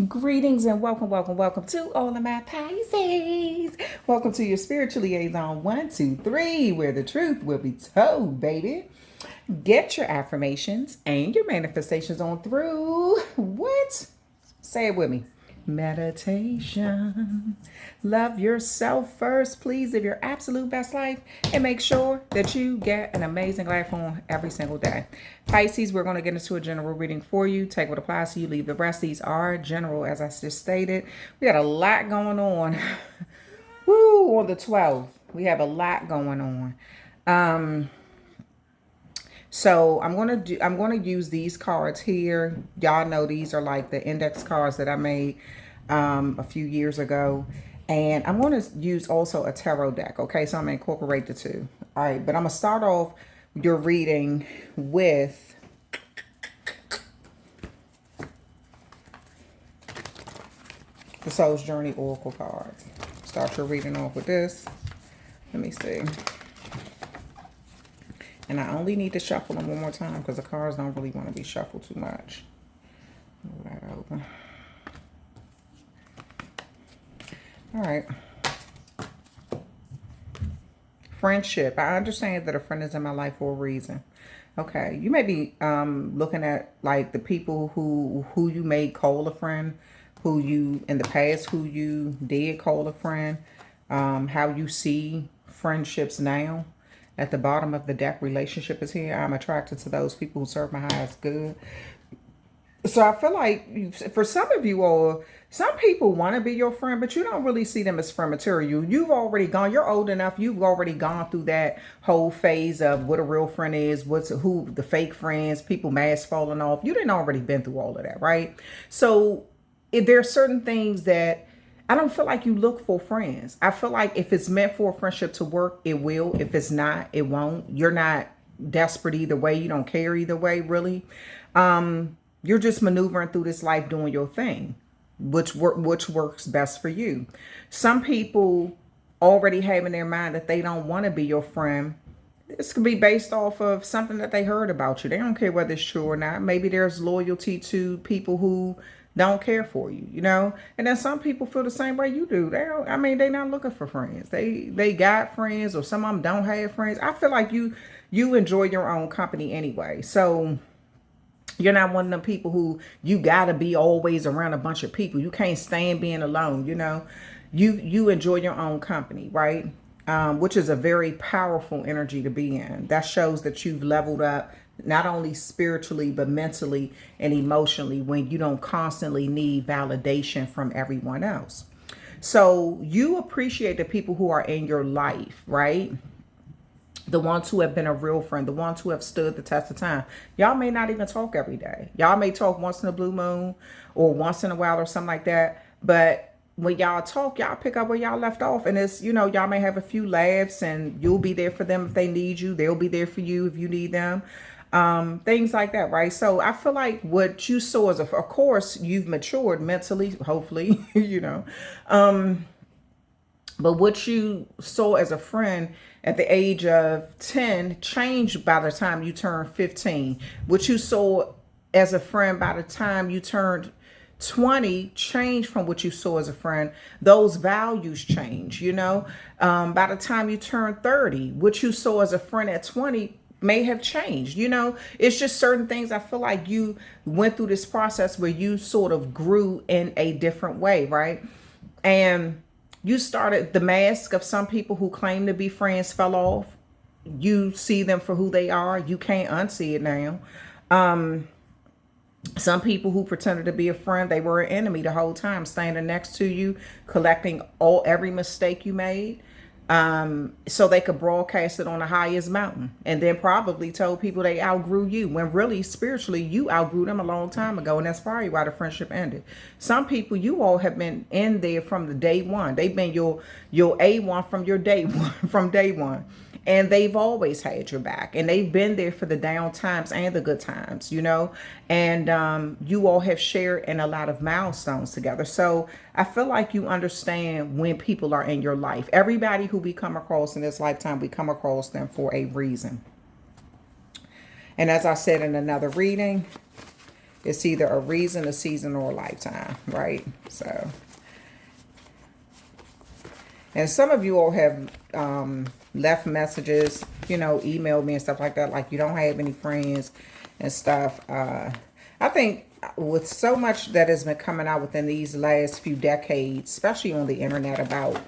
Greetings and welcome to all of my Pisces. Welcome to your spiritual liaison 1, 2, 3, where the truth will be told, baby. Get your affirmations and your manifestations on through what? Say it with me. Meditation. Love yourself first, please. Live your absolute best life and make sure that you get an amazing life on every single day. Pisces, we're going to get into a general reading for you. Take what applies to you, leave the rest. These are general, as I just stated. We got a lot going on. Woo, on the 12th. We have a lot going on. So I'm gonna use these cards here. Y'all know these are like the index cards that I made a few years ago. And I'm going to use also a tarot deck. Okay, so I'm going to incorporate the two. All right, but I'm going to start off your reading with the Soul's Journey Oracle cards. Start your reading off with this. Let me see. And I only need to shuffle them one more time because the cards don't really want to be shuffled too much. Move that over. All right. Friendship. I understand that a friend is in my life for a reason. Okay. You may be looking at like the people who you may call a friend, who you in the past, who you did call a friend, how you see friendships now. At the bottom of the deck, relationship is here. I'm attracted to those people who serve my highest good. So I feel like for some of you all, some people want to be your friend, but you don't really see them as friend material. You've already gone, you're old enough, you've already gone through that whole phase of what a real friend is, who the fake friends, people masks falling off. You didn't already been through all of that, right? So if there are certain things that I don't feel like you look for friends. I feel like if it's meant for a friendship to work, it will. If it's not, it won't. You're not desperate either way. You don't care either way, really. You're just maneuvering through this life doing your thing, which works best for you. Some people already have in their mind that they don't want to be your friend. This could be based off of something that they heard about you. They don't care whether it's true or not. Maybe there's loyalty to people who don't care for you, you know? And then some people feel the same way you do. They're not looking for friends. They got friends, or some of them don't have friends. I feel like you enjoy your own company anyway. So you're not one of them people who you gotta be always around a bunch of people. You can't stand being alone, you know? You enjoy your own company, right? Which is a very powerful energy to be in. That shows that you've leveled up, not only spiritually, but mentally and emotionally, when you don't constantly need validation from everyone else. So you appreciate the people who are in your life, right? The ones who have been a real friend, the ones who have stood the test of time. Y'all may not even talk every day. Y'all may talk once in a blue moon or once in a while or something like that. But when y'all talk, y'all pick up where y'all left off. And it's, you know, y'all may have a few laughs and you'll be there for them if they need you. They'll be there for you if you need them. Things like that, right? So I feel like what you saw is, of course, you've matured mentally, hopefully, you know. But what you saw as a friend at the age of 10 changed by the time you turned 15. What you saw as a friend by the time you turned 20 changed from what you saw as a friend. Those values change, you know. By the time you turn 30, what you saw as a friend at 20 may have changed, you know. It's just certain things. I feel like you went through this process where you sort of grew in a different way, right? And you started, the mask of some people who claim to be friends fell off. You see them for who they are. You can't unsee it now. Some people who pretended to be a friend, they were an enemy the whole time, standing next to you, collecting every mistake you made, so they could broadcast it on the highest mountain, and then probably told people they outgrew you, when really spiritually you outgrew them a long time ago, and that's probably why the friendship ended. Some people, you all have been in there from the day one. They've been your A1 from your day one, from day one. And they've always had your back, and they've been there for the down times and the good times, you know. And you all have shared in a lot of milestones together. So I feel like you understand when people are in your life. Everybody who we come across in this lifetime, we come across them for a reason. And as I said in another reading, It's either a reason, a season, or a lifetime, right? So, and some of you all have left messages, you know, emailed me and stuff like that, like you don't have any friends and stuff. I think with so much that has been coming out within these last few decades, especially on the internet, about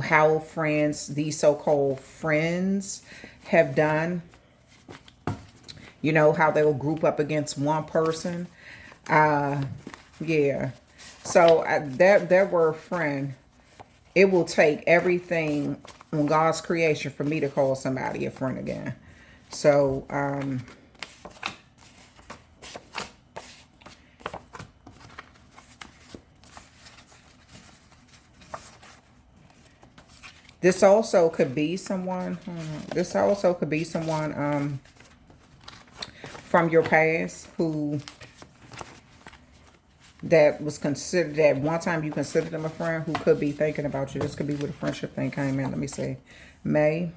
how friends, these so-called friends, have done, you know, how they will group up against one person. Yeah. So that word friend, it will take everything on God's creation for me to call somebody a friend again. So, this also could be someone, this also could be someone from your past who that was considered, that one time you considered them a friend, who could be thinking about you. This could be where the friendship thing came in. Let me see. May.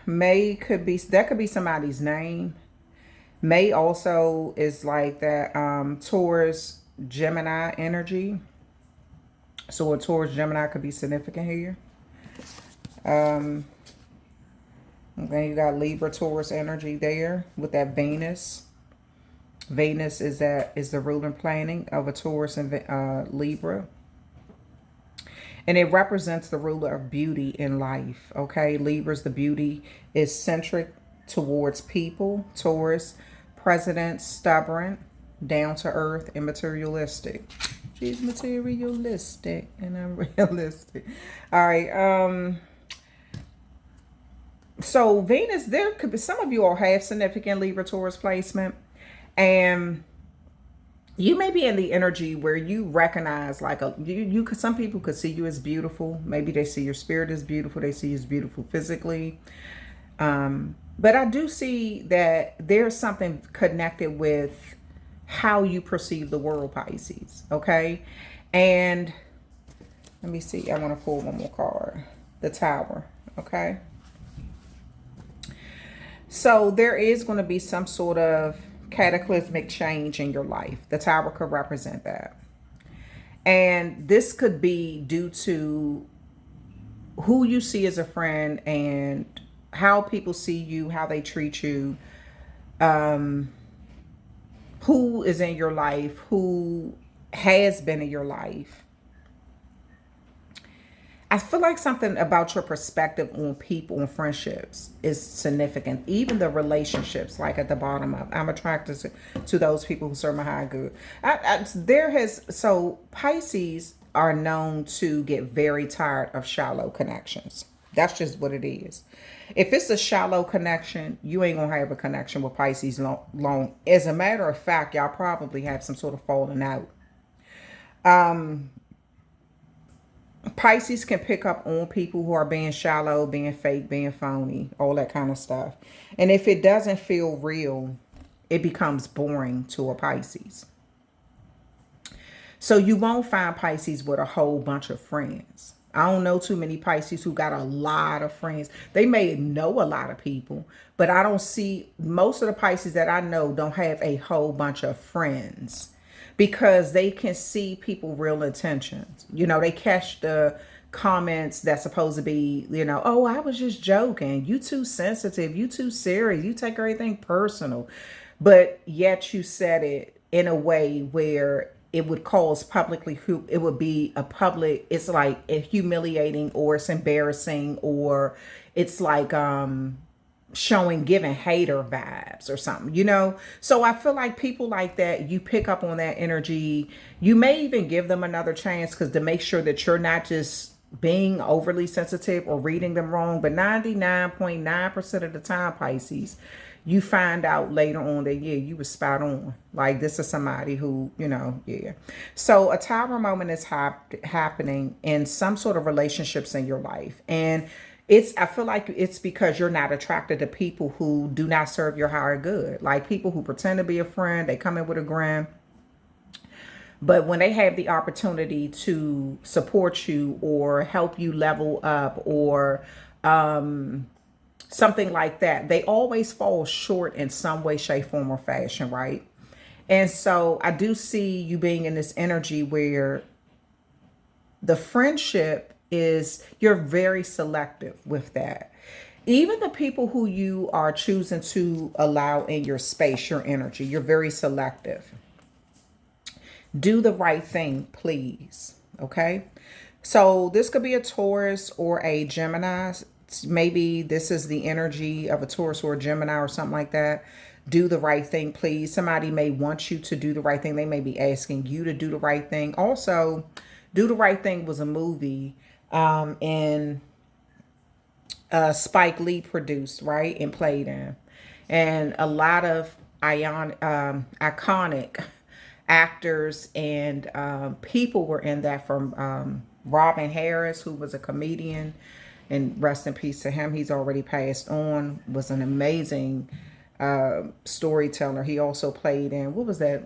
May could be, that could be somebody's name. May also is like that Taurus, Gemini energy. So a Taurus, Gemini could be significant here. Then you got Libra, Taurus energy there with that Venus. Venus is the ruling planet of a Taurus and Libra. And it represents the ruler of beauty in life. Okay, Libra's the beauty is centric towards people. Taurus, president, stubborn, down to earth, and materialistic. She's materialistic and unrealistic. All right. So Venus, there could be, some of you all have significant Libra Taurus placement. And you may be in the energy where you recognize, like, you could, some people could see you as beautiful. Maybe they see your spirit as beautiful. They see you as beautiful physically. But I do see that there's something connected with how you perceive the world, Pisces. Okay. And let me see. I want to pull one more card. The Tower. Okay. So there is going to be some sort of cataclysmic change in your life. The Tower could represent that. And this could be due to who you see as a friend and how people see you, how they treat you, who is in your life, who has been in your life. I feel like something about your perspective on people and friendships is significant. Even the relationships, like at the bottom of, I'm attracted to those people who serve my high good. So Pisces are known to get very tired of shallow connections. That's just what it is. If it's a shallow connection, you ain't gonna have a connection with Pisces long. As a matter of fact, y'all probably have some sort of falling out. Pisces can pick up on people who are being shallow, being fake, being phony, all that kind of stuff. And if it doesn't feel real, it becomes boring to a Pisces. So you won't find Pisces with a whole bunch of friends. I don't know too many Pisces who got a lot of friends. They may know a lot of people, but I don't see, most of the Pisces that I know don't have a whole bunch of friends. Because they can see people real intentions. You know, they catch the comments that's supposed to be, you know, oh, I was just joking. You too sensitive. You too serious. You take everything personal. But yet you said it in a way where it would cause publicly, it would be a public, it's like humiliating, or it's embarrassing, or it's like, giving hater vibes or something, you know. So I feel like people like that, you pick up on that energy. You may even give them another chance, because to make sure that you're not just being overly sensitive or reading them wrong. But 99.9% of the time, Pisces, you find out later on that, yeah, you were spot on. Like, this is somebody who, you know, yeah. So a Tower moment is happening in some sort of relationships in your life. And I feel like it's because you're not attracted to people who do not serve your higher good. Like people who pretend to be a friend, they come in with a grin. But when they have the opportunity to support you or help you level up, or something like that. They always fall short in some way, shape, form, or fashion, right? And so I do see you being in this energy where the friendship is, you're very selective with that. Even the people who you are choosing to allow in your space, your energy, you're very selective. Do the right thing, please. Okay. So this could be a Taurus or a Gemini. Maybe this is the energy of a Taurus or a Gemini or something like that. Do the right thing, please. Somebody may want you to do the right thing. They may be asking you to do the right thing. Also, Do the Right Thing was a movie and Spike Lee produced, right, and played in. And a lot of iconic actors and people were in that, from Robin Harris, who was a comedian, and rest in peace to him. He's already passed on, was an amazing storyteller. He also played in, what was that,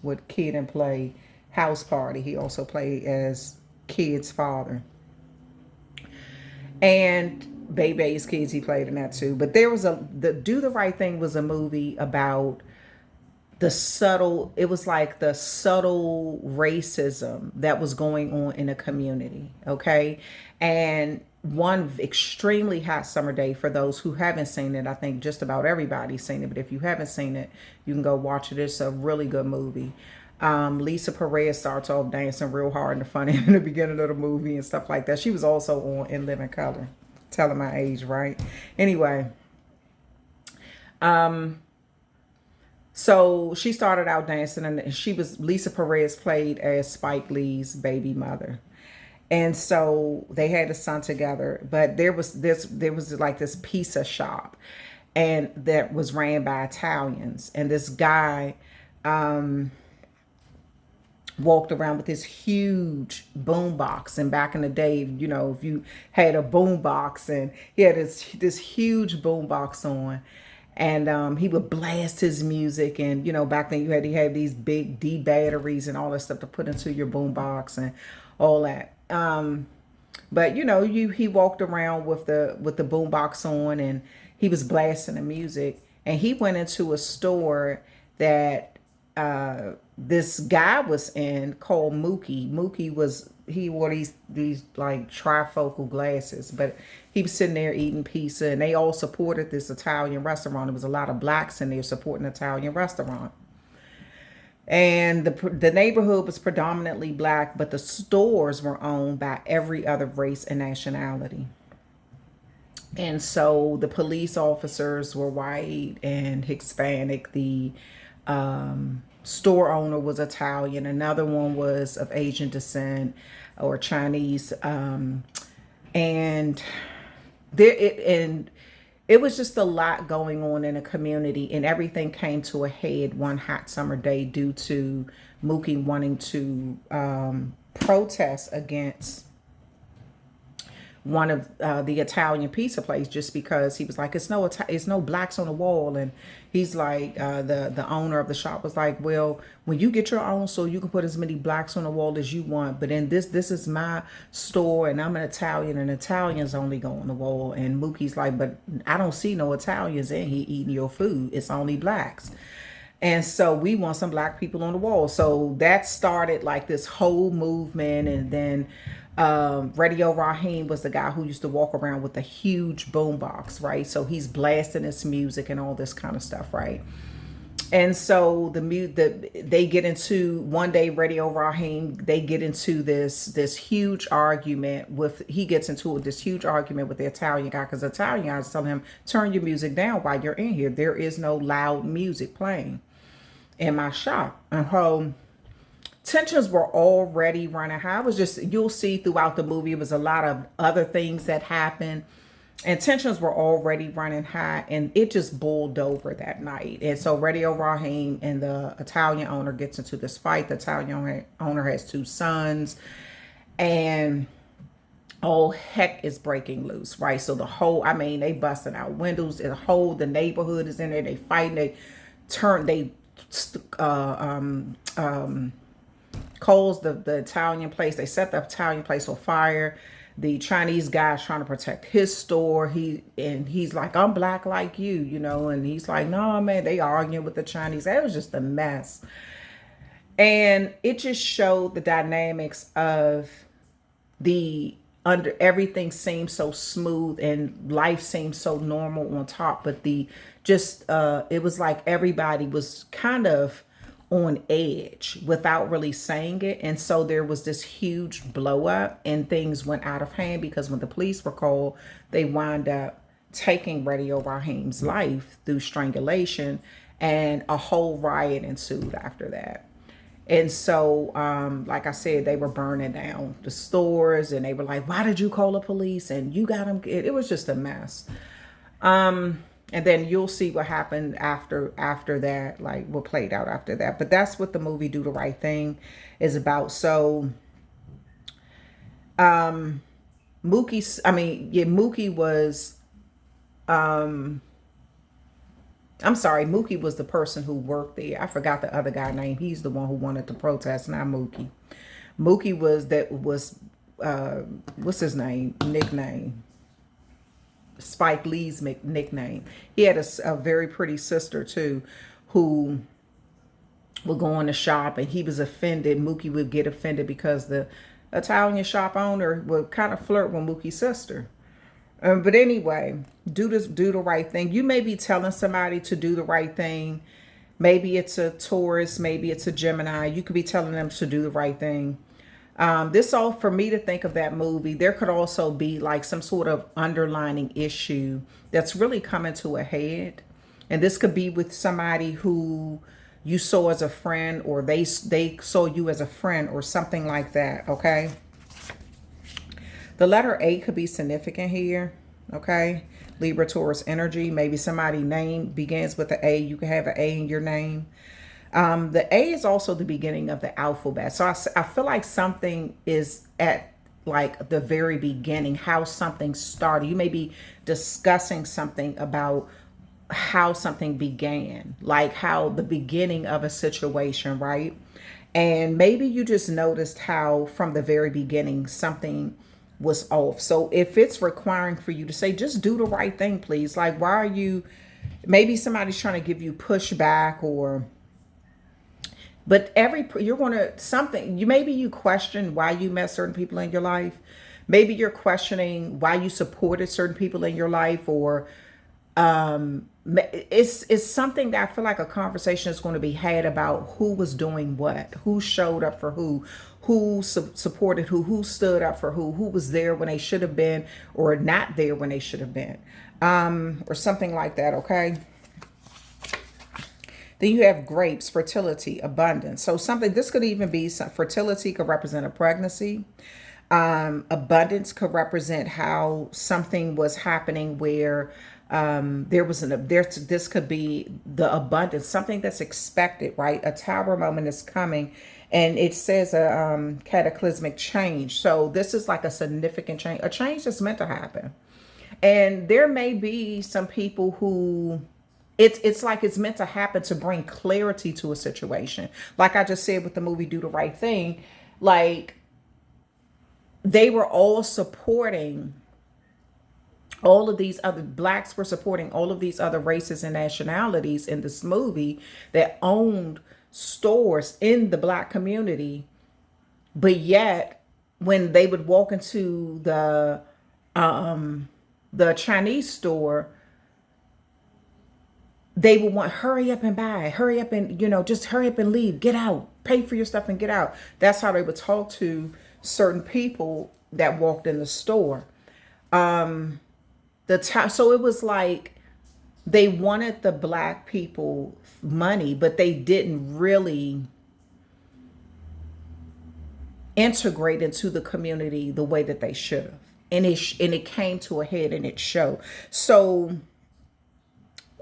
what Kid and Play, House Party. He also played as Kid's father. And Bebe's Kids, he played in that too. But there was the Do the Right Thing was a movie about the subtle, it was like the subtle racism that was going on in a community. Okay. And one extremely hot summer day, for those who haven't seen it, I think just about everybody's seen it, but if you haven't seen it, you can go watch it. It's a really good movie. Lisa Perez starts off dancing real hard in the front end in the beginning of the movie and stuff like that. She was also on In Living Color. Telling my age, right? Anyway, so she started out dancing, and Lisa Perez played as Spike Lee's baby mother. And so they had a son together, but there was like this pizza shop, and that was ran by Italians. And this guy walked around with this huge boom box. And back in the day, you know, if you had a boom box, and he had this huge boom box on, and he would blast his music. And you know, back then you had to have these big D batteries and all that stuff to put into your boom box and all that. But you know, he walked around with the boom box on, and he was blasting the music. And he went into a store that this guy was in, called Mookie. He wore these like trifocal glasses, but he was sitting there eating pizza, and they all supported this Italian restaurant. There was a lot of blacks in there supporting an Italian restaurant. And the neighborhood was predominantly black, but the stores were owned by every other race and nationality. And so the police officers were white and Hispanic. The store owner was Italian. Another one was of Asian descent or Chinese. And it was just a lot going on in a community, and everything came to a head one hot summer day due to Mookie wanting to protest against one of the Italian pizza place, just because he was like, it's no blacks on the wall. And he's like, the owner of the shop was like, well, when you get your own store, you can put as many blacks on the wall as you want, but in this is my store, and I'm an Italian, and Italians only go on the wall. And Mookie's like, but I don't see no Italians in here eating your food, it's only blacks. And so we want some black people on the wall. So that started like this whole movement. And then Radio Raheem was the guy who used to walk around with a huge boombox, right? So he's blasting his music and all this kind of stuff, right? And so they get into, one day, Radio Raheem, they get into this huge argument with, he gets into this huge argument with the Italian guy, because the Italian guy is telling him, turn your music down while you're in here. There is no loud music playing in my shop. And so tensions were already running high. It was just, you'll see throughout the movie, it was a lot of other things that happened, and tensions were already running high, and it just boiled over that night. And so Radio Raheem and the Italian owner gets into this fight. The Italian owner has 2 sons, and all heck is breaking loose, right? So they busting out windows, the neighborhood is in there, they fighting, calls the Italian place. They set the Italian place on fire. the Chinese guy's trying to protect his store. He's like, I'm black like you, you know, and he's like, no, man, they arguing with the Chinese. It was just a mess. And it just showed the dynamics of the under everything seemed so smooth and life seemed so normal on top, but the just it was like everybody was kind of on edge without really saying it. And so there was this huge blow up and things went out of hand because when the police were called, they wound up taking Radio Raheem's life through strangulation, and a whole riot ensued after that. And so, like I said, they were burning down the stores and they were like, why did you call the police? And you got them. It was just a mess. And then you'll see what happened after that, like what played out after that. But that's what the movie Do the Right Thing is about. So, Mookie was, I'm sorry, Mookie was the person who worked there. I forgot the other guy's name. He's the one who wanted to protest, not Mookie. Mookie was what's his name? Nickname. Spike Lee's nickname. He had a very pretty sister too, who would go in the shop and he was offended. Mookie would get offended because the Italian shop owner would kind of flirt with Mookie's sister. But anyway, do the right thing. You may be telling somebody to do the right thing. Maybe it's a Taurus, maybe it's a Gemini. You could be telling them to do the right thing. This all for me to think of that movie. There could also be like some sort of underlining issue that's really coming to a head. And this could be with somebody who you saw as a friend, or they saw you as a friend, or something like that. Okay. The letter A could be significant here. Okay. Libra, Taurus energy. Maybe somebody's name begins with an A. You can have an A in your name. The A is also the beginning of the alphabet. So I feel like something is at like the very beginning, how something started. You may be discussing something about how something began, like how the beginning of a situation, right? And maybe you just noticed how from the very beginning something was off. So if it's requiring for you to say, just do the right thing, please. Like, why are you, maybe somebody's trying to give you pushback, or but you're going to something, maybe you question why you met certain people in your life. Maybe you're questioning why you supported certain people in your life, or it's something that I feel like a conversation is going to be had about who was doing what, who showed up for who supported who stood up for who was there when they should have been, or not there when they should have been, or something like that. Okay. Then you have grapes, fertility, abundance. So this could even be fertility could represent a pregnancy. Abundance could represent how something was happening where this could be the abundance, something that's expected, right? A tower moment is coming, and it says a cataclysmic change. So this is like a significant change, a change that's meant to happen. And there may be some people who it's like it's meant to happen to bring clarity to a situation. Like I just said with the movie Do the Right Thing, like they were all supporting all of these other blacks were supporting all of these other races and nationalities in this movie that owned stores in the black community. But yet when they would walk into the Chinese store, they would want, hurry up and buy, hurry up and, just hurry up and leave, get out, pay for your stuff and get out. That's how they would talk to certain people that walked in the store. So it was like they wanted the black people money, but they didn't really integrate into the community the way that they should have. And it came to a head and it showed. So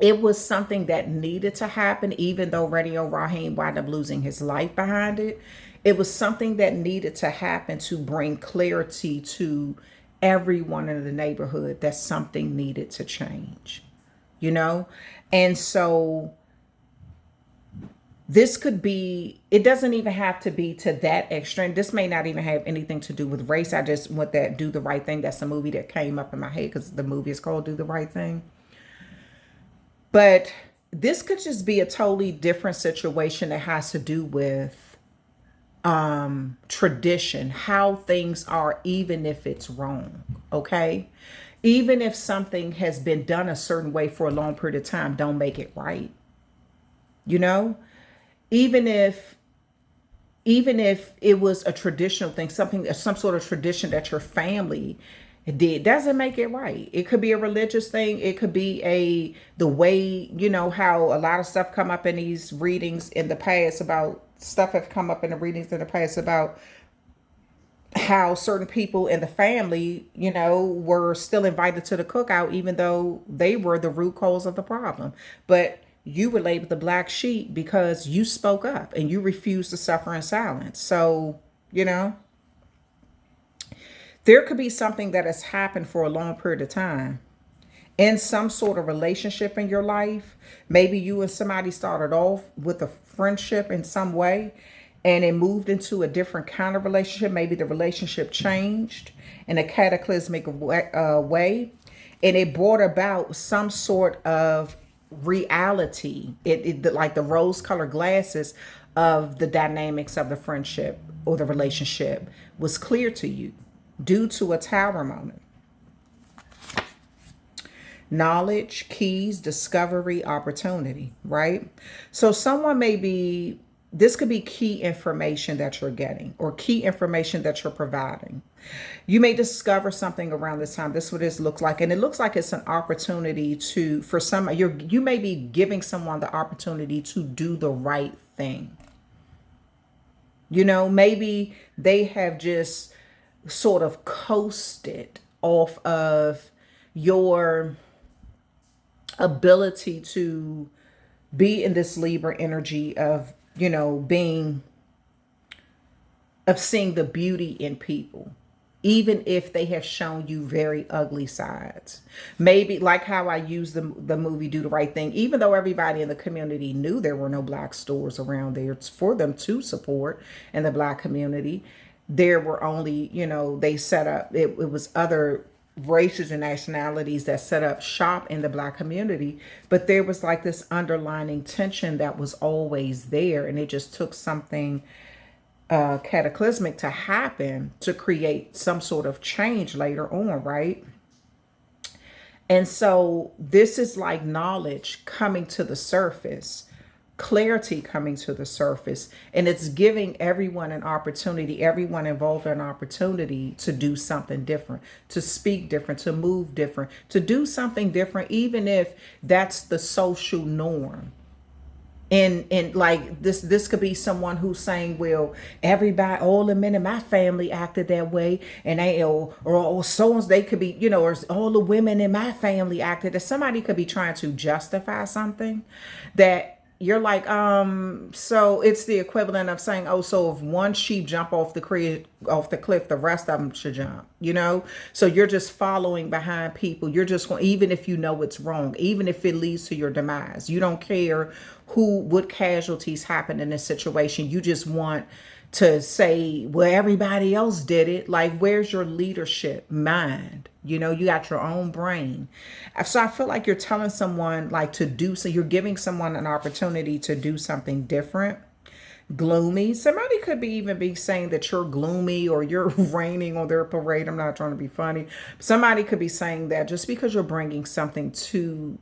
it was something that needed to happen, even though Radio Raheem wound up losing his life behind it. It was something that needed to happen to bring clarity to everyone in the neighborhood that something needed to change, And so This could be, it doesn't even have to be to that extreme. This may not even have anything to do with race. I just want that Do the Right Thing. That's a movie that came up in my head because the movie is called Do the Right Thing. But this could just be a totally different situation that has to do with tradition, how things are, even if it's wrong. Okay. Even if something has been done a certain way for a long period of time, don't make it right. You know, even if even if it was a traditional thing, something, some sort of tradition that your family did, doesn't make it right. It could be a religious thing. It could be the way, you know, how a lot of stuff come up in these readings in the past about stuff have come up in the readings in the past about how certain people in the family, you know, were still invited to the cookout, even though they were the root cause of the problem. But you were labeled the black sheep because you spoke up and you refused to suffer in silence. So, you know, there could be something that has happened for a long period of time in some sort of relationship in your life. Maybe you and somebody started off with a friendship in some way and it moved into a different kind of relationship. Maybe the relationship changed in a cataclysmic way, and it brought about some sort of reality. Like the rose colored glasses of the dynamics of the friendship or the relationship was clear to you due to a tower moment. Knowledge, keys, discovery, opportunity, right? So someone may be, this could be key information that you're getting or key information that you're providing. You may discover something around this time. This is what this looks like. And it looks like it's an opportunity to, for some, you may be giving someone the opportunity to do the right thing. You know, maybe they have just sort of coasted off of your ability to be in this Libra energy of, you know, of seeing the beauty in people, even if they have shown you very ugly sides. Maybe like how I used the movie Do the Right Thing, even though everybody in the community knew there were no black stores around there for them to support in the black community. There were only, you know, they set up, it was other races and nationalities that set up shop in the black community, but there was like this underlining tension that was always there, and it just took something cataclysmic to happen to create some sort of change later on, right? And so this is like knowledge coming to the surface, clarity coming to the surface, and it's giving everyone an opportunity, everyone involved an opportunity to do something different, to speak different, to move different, to do something different, even if that's the social norm. And like this could be someone who's saying, well, everybody, all the men in my family acted that way, and they or so they could be, you know, or all the women in my family acted that. Somebody could be trying to justify something that you're like, so it's the equivalent of saying, oh, so if one sheep jump off the cliff, the rest of them should jump, you know? So you're just following behind people. You're just going, even if you know it's wrong, even if it leads to your demise, you don't care what casualties happen in this situation. You just want to say, well, everybody else did it. Like, where's your leadership mind? You know, you got your own brain. So I feel like you're telling someone like to do, so you're giving someone an opportunity to do something different. Gloomy. Somebody could be even be saying that you're gloomy or you're raining on their parade. I'm not trying to be funny. Somebody could be saying that just because you're bringing something to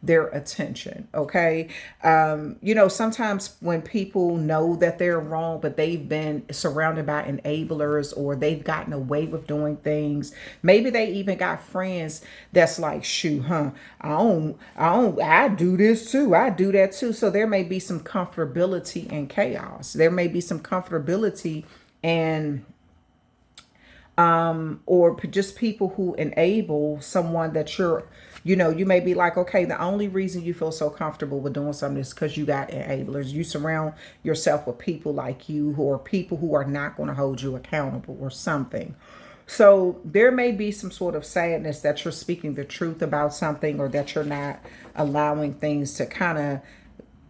their attention. Okay. You know, sometimes when people know that they're wrong, but they've been surrounded by enablers or they've gotten away with doing things. Maybe they even got friends that's like, shoot, huh? I do this too. I do that too. So there may be some comfortability in chaos. There may be some comfortability and or just people who enable someone that you're, you know, you may be like, okay, the only reason you feel so comfortable with doing something is because you got enablers. You surround yourself with people like you who are people who are not going to hold you accountable or something. So there may be some sort of sadness that you're speaking the truth about something, or that you're not allowing things to kind of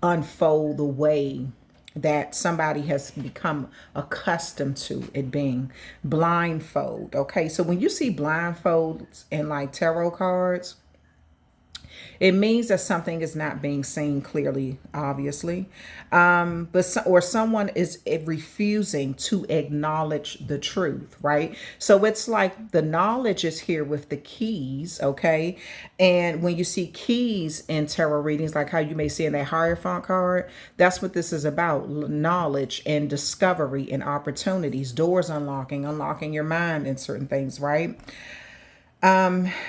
unfold the way that somebody has become accustomed to it being. Blindfold. Okay, so when you see blindfolds in like tarot cards, it means that something is not being seen clearly, obviously, or someone is refusing to acknowledge the truth, right? So it's like the knowledge is here with the keys, okay? And when you see keys in tarot readings, like how you may see in that Hierophant card, that's what this is about: knowledge and discovery and opportunities, doors unlocking your mind in certain things, right?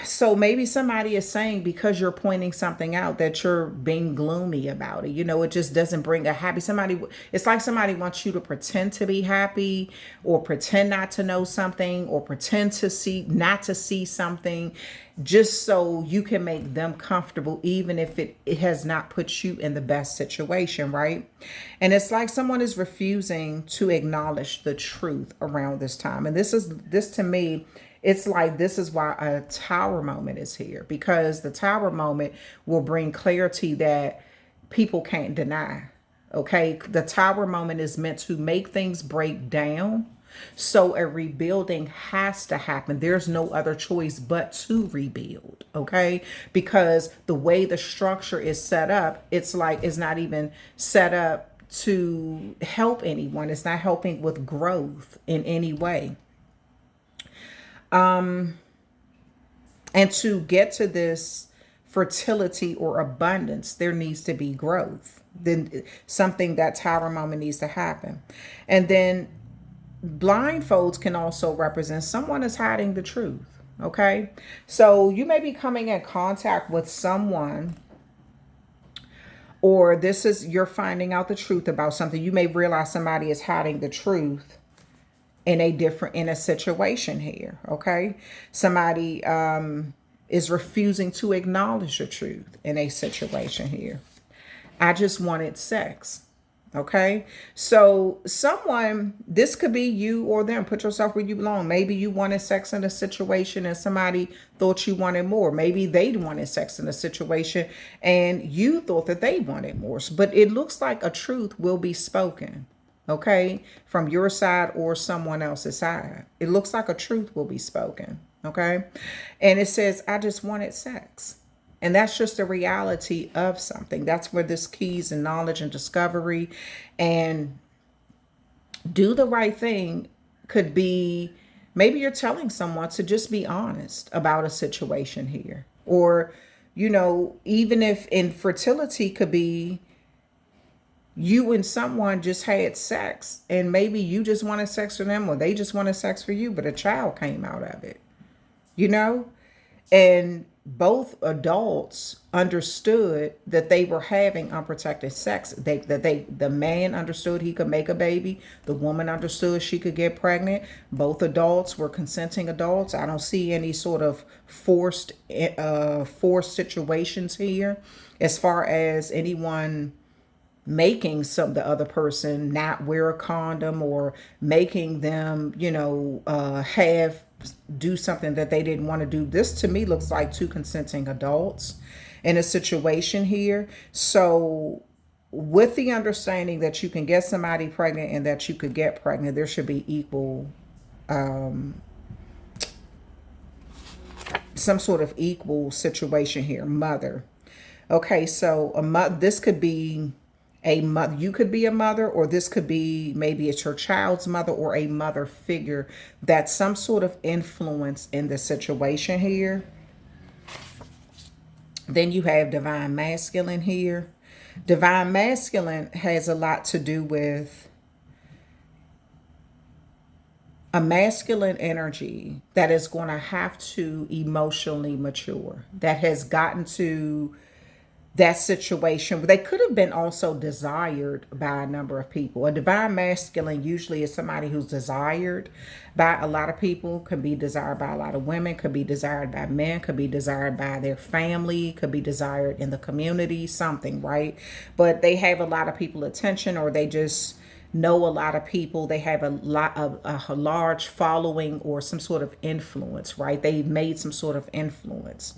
So maybe somebody is saying, because you're pointing something out, that you're being gloomy about it. You know, it just doesn't bring a happy. It's like somebody wants you to pretend to be happy, or pretend not to know something, or pretend to not to see something, just so you can make them comfortable, even if it has not put you in the best situation, right? And it's like someone is refusing to acknowledge the truth around this time. And this to me, it's like, this is why a tower moment is here, because the tower moment will bring clarity that people can't deny. Okay. The tower moment is meant to make things break down. So a rebuilding has to happen. There's no other choice but to rebuild. Okay. Because the way the structure is set up, it's like, it's not even set up to help anyone. It's not helping with growth in any way. And to get to this fertility or abundance, there needs to be growth. Then something, that tower moment needs to happen. And then blindfolds can also represent someone is hiding the truth. Okay. So you may be coming in contact with someone, or you're finding out the truth about something. You may realize somebody is hiding the truth in a situation here. Okay. Somebody is refusing to acknowledge the truth in a situation here. I just wanted sex. Okay. So this could be you or them. Put yourself where you belong. Maybe you wanted sex in a situation and somebody thought you wanted more. Maybe they wanted sex in a situation and you thought that they wanted more. But it looks like a truth will be spoken. Okay, from your side or someone else's side. It looks like a truth will be spoken. Okay, and it says, I just wanted sex. And that's just the reality of something. That's where this keys and knowledge and discovery and do the right thing could be. Maybe you're telling someone to just be honest about a situation here. Or, you know, even if infertility could be, you and someone just had sex and maybe you just wanted sex for them, or they just wanted sex for you, but a child came out of it, you know? And both adults understood that they were having unprotected sex. The man understood he could make a baby. The woman understood she could get pregnant. Both adults were consenting adults. I don't see any sort of forced situations here, as far as anyone making the other person not wear a condom, or making them, you know, do something that they didn't want to do. This to me looks like two consenting adults in a situation here. So with the understanding that you can get somebody pregnant and that you could get pregnant, there should be equal, some sort of equal situation here. Mother. Okay, so this could be a mother. You could be a mother, or this could be, maybe it's your child's mother or a mother figure that's some sort of influence in the situation here. Then you have divine masculine here. Divine masculine has a lot to do with a masculine energy that is going to have to emotionally mature, that has gotten to that situation. They could have been also desired by a number of people. A divine masculine usually is somebody who's desired by a lot of people, could be desired by a lot of women, could be desired by men, could be desired by their family, could be desired in the community, something, right? But they have a lot of people attention, or they just know a lot of people. They have a large following or some sort of influence, right? They've made some sort of influence.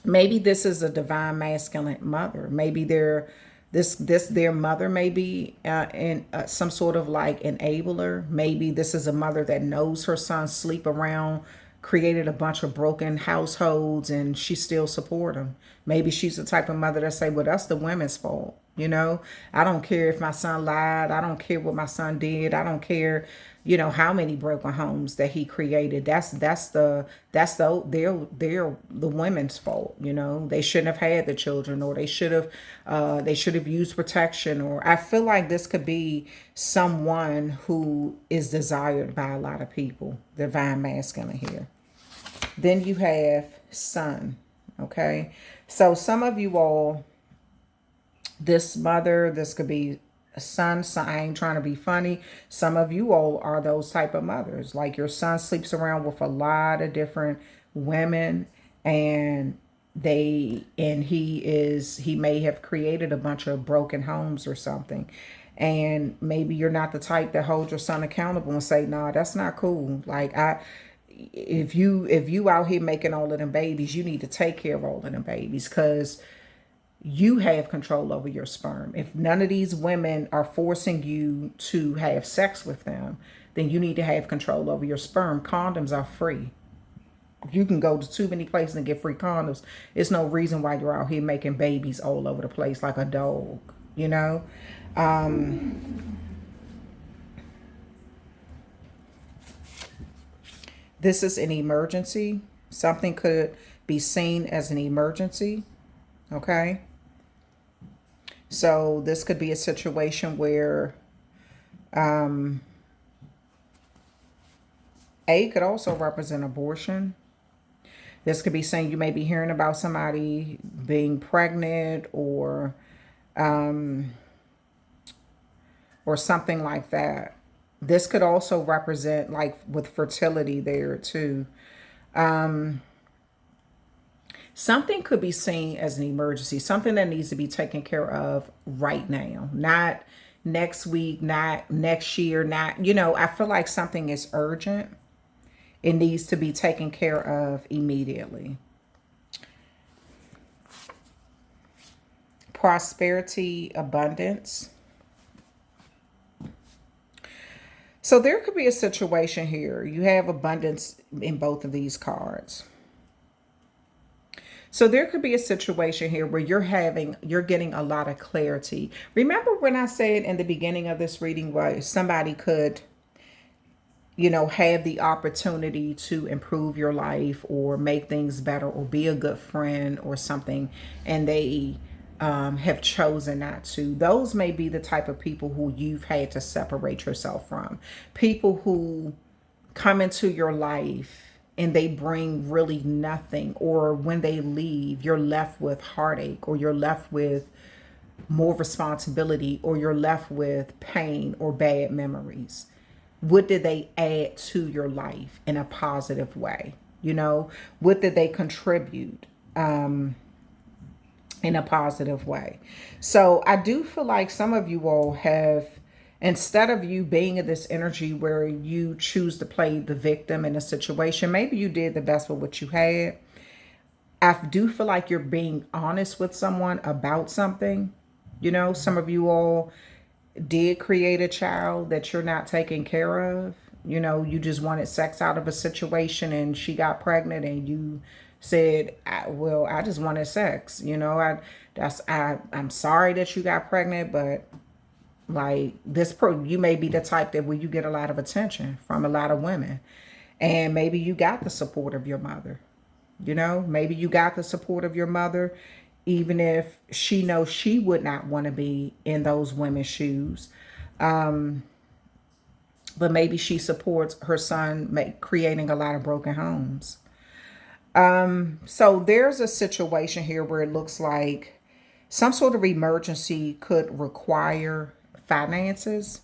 Maybe this is a divine masculine mother. Maybe their mother may be in some sort of like enabler. Maybe this is a mother that knows her son sleep around, created a bunch of broken households, and she still support him. Maybe she's the type of mother that say, well, that's the women's fault. I don't care if my son lied. I don't care what my son did. I don't care, how many broken homes that he created. They're the women's fault. They shouldn't have had the children, or they should have used protection. Or I feel like this could be someone who is desired by a lot of people. Divine masculine here. Then you have son. Okay, so some of you all, this mother, this could be a son. I ain't trying to be funny. Some of you all are those type of mothers. Like your son sleeps around with a lot of different women, and he may have created a bunch of broken homes or something. And maybe you're not the type that hold your son accountable and say, nah, that's not cool. Like if you out here making all of them babies, you need to take care of all of them babies, because you have control over your sperm. If none of these women are forcing you to have sex with them, then you need to have control over your sperm. Condoms are free. You can go to too many places and get free condoms. It's no reason why you're out here making babies all over the place like a dog, This is an emergency. Something could be seen as an emergency. Okay. So this could be a situation where A could also represent abortion. This could be saying you may be hearing about somebody being pregnant, or something like that. This could also represent, like with fertility there too. Something could be seen as an emergency, something that needs to be taken care of right now, not next week, not next year, not, I feel like something is urgent. It needs to be taken care of immediately. Prosperity, abundance. So there could be a situation here. You have abundance in both of these cards. So there could be a situation here where you're getting a lot of clarity. Remember when I said in the beginning of this reading where somebody could, have the opportunity to improve your life or make things better or be a good friend or something, and they have chosen not to. Those may be the type of people who you've had to separate yourself from. People who come into your life and they bring really nothing, or when they leave, you're left with heartache, or you're left with more responsibility, or you're left with pain or bad memories. What did they add to your life in a positive way? What did they contribute in a positive way? So I do feel like some of you all have, instead of you being in this energy where you choose to play the victim in a situation, maybe you did the best with what you had. I do feel like you're being honest with someone about something. Some of you all did create a child that you're not taking care of. You just wanted sex out of a situation and she got pregnant and you said, I just wanted sex. I'm sorry that you got pregnant, but like you may be the type that where you get a lot of attention from a lot of women, and maybe you got the support of your mother. Maybe you got the support of your mother, even if she knows she would not want to be in those women's shoes. But maybe she supports her son creating a lot of broken homes. So there's a situation here where it looks like some sort of emergency could require finances.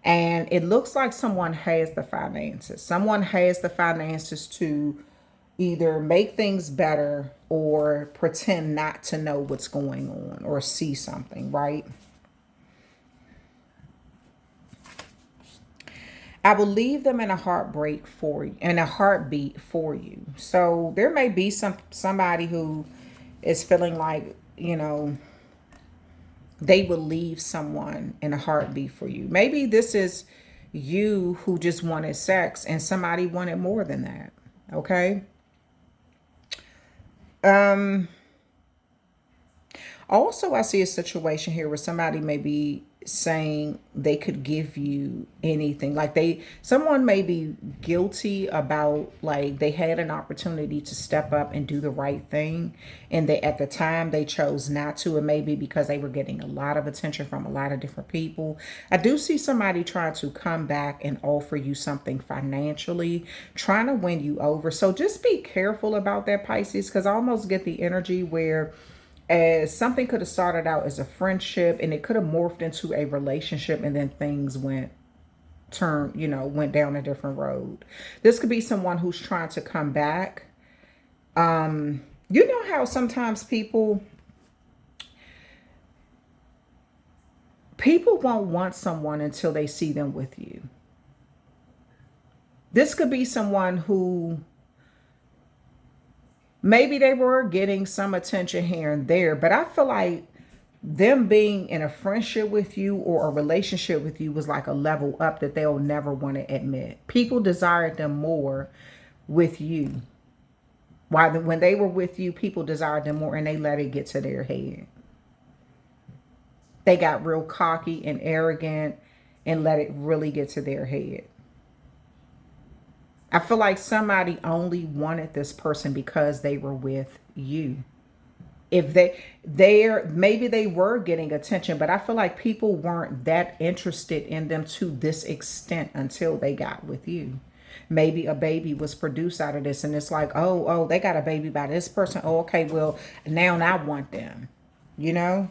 And it looks like someone has the finances. Someone has the finances to either make things better or pretend not to know what's going on or see something, right? I will leave them in a heartbreak for you, in a heartbeat for you. So there may be somebody who is feeling like, they will leave someone in a heartbeat for you. Maybe this is you who just wanted sex and somebody wanted more than that. Okay. Also, I see a situation here where somebody may be saying they could give you anything. Like someone may be guilty about, like, they had an opportunity to step up and do the right thing, and they, at the time, they chose not to. It may be because they were getting a lot of attention from a lot of different people. I do see somebody trying to come back and offer you something financially, trying to win you over. So just be careful about that, Pisces, because I almost get the energy where, as something could have started out as a friendship and it could have morphed into a relationship, and then things went down a different road. This could be someone who's trying to come back. You know how sometimes people won't want someone until they see them with you. This could be someone who, maybe they were getting some attention here and there, but I feel like them being in a friendship with you or a relationship with you was like a level up that they'll never want to admit. People desired them more with you. When they were with you, people desired them more, and they let it get to their head. They got real cocky and arrogant and let it really get to their head. I feel like somebody only wanted this person because they were with you. If maybe they were getting attention, but I feel like people weren't that interested in them to this extent until they got with you. Maybe a baby was produced out of this, and it's like, oh, they got a baby by this person. Oh, okay, well, now I want them, you know?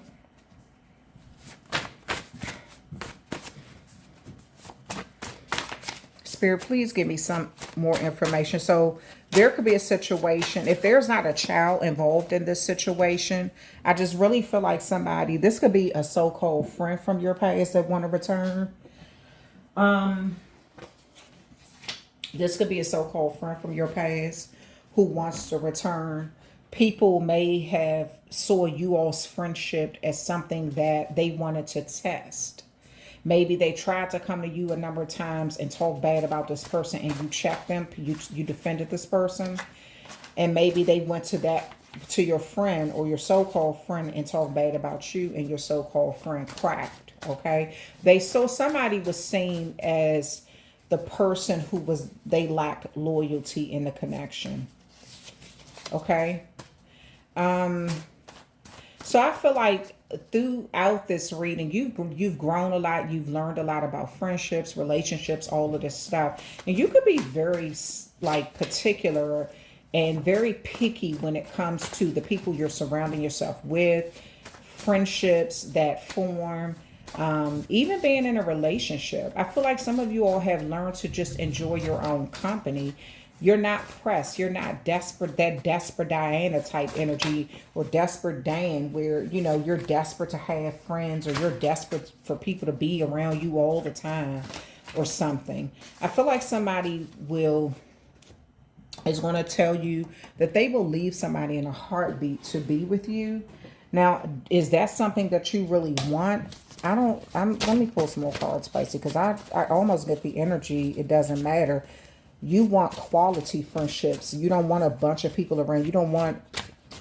Spirit, please give me some more information. So there could be a situation, if there's not a child involved in this situation, I just really feel like this could be a so-called friend from your past that want to return. This could be a so-called friend from your past who wants to return. People may have saw you all's friendship as something that they wanted to test. Maybe they tried to come to you a number of times and talk bad about this person, and you checked them. You defended this person. And maybe they went to your friend or your so-called friend and talked bad about you, and your so-called friend cracked. Okay. Somebody was seen as the person they lacked loyalty in the connection. Okay. So I feel like throughout this reading, you've grown a lot. You've learned a lot about friendships, relationships, all of this stuff. And you could be very particular and very picky when it comes to the people you're surrounding yourself with, friendships that form, even being in a relationship. I feel like some of you all have learned to just enjoy your own company. You're not pressed. You're not desperate, that desperate Diana type energy, or desperate Dan, where, you're desperate to have friends, or you're desperate for people to be around you all the time or something. I feel like somebody is going to tell you that they will leave somebody in a heartbeat to be with you. Now, is that something that you really want? Let me pull some more cards, Spicy, because I almost get the energy. It doesn't matter. You want quality friendships. You don't want a bunch of people around. You don't want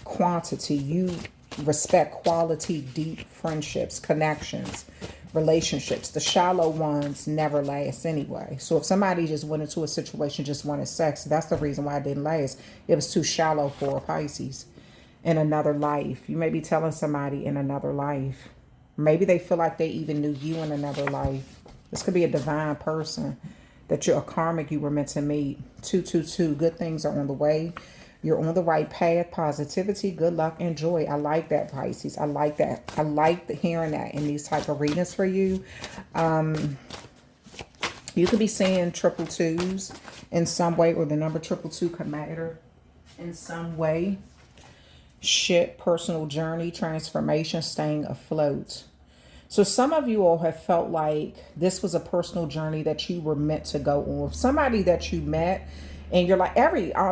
quantity. You respect quality, deep friendships, connections, relationships. The shallow ones never last anyway. So if somebody just went into a situation, just wanted sex, that's the reason why it didn't last. It was too shallow for a Pisces. In another life. You may be telling somebody in another life. Maybe they feel like they even knew you in another life. This could be a divine person that you're a karmic you were meant to meet. 222. Good things are on the way. You're on the right path. Positivity, good luck, and joy. I like that, Pisces. I like that. I like hearing that in these type of readings for you. You could be seeing 222s in some way, or the number 222 could matter in some way. Ship, personal journey, transformation, staying afloat. So some of you all have felt like this was a personal journey that you were meant to go on with somebody that you met, and you're like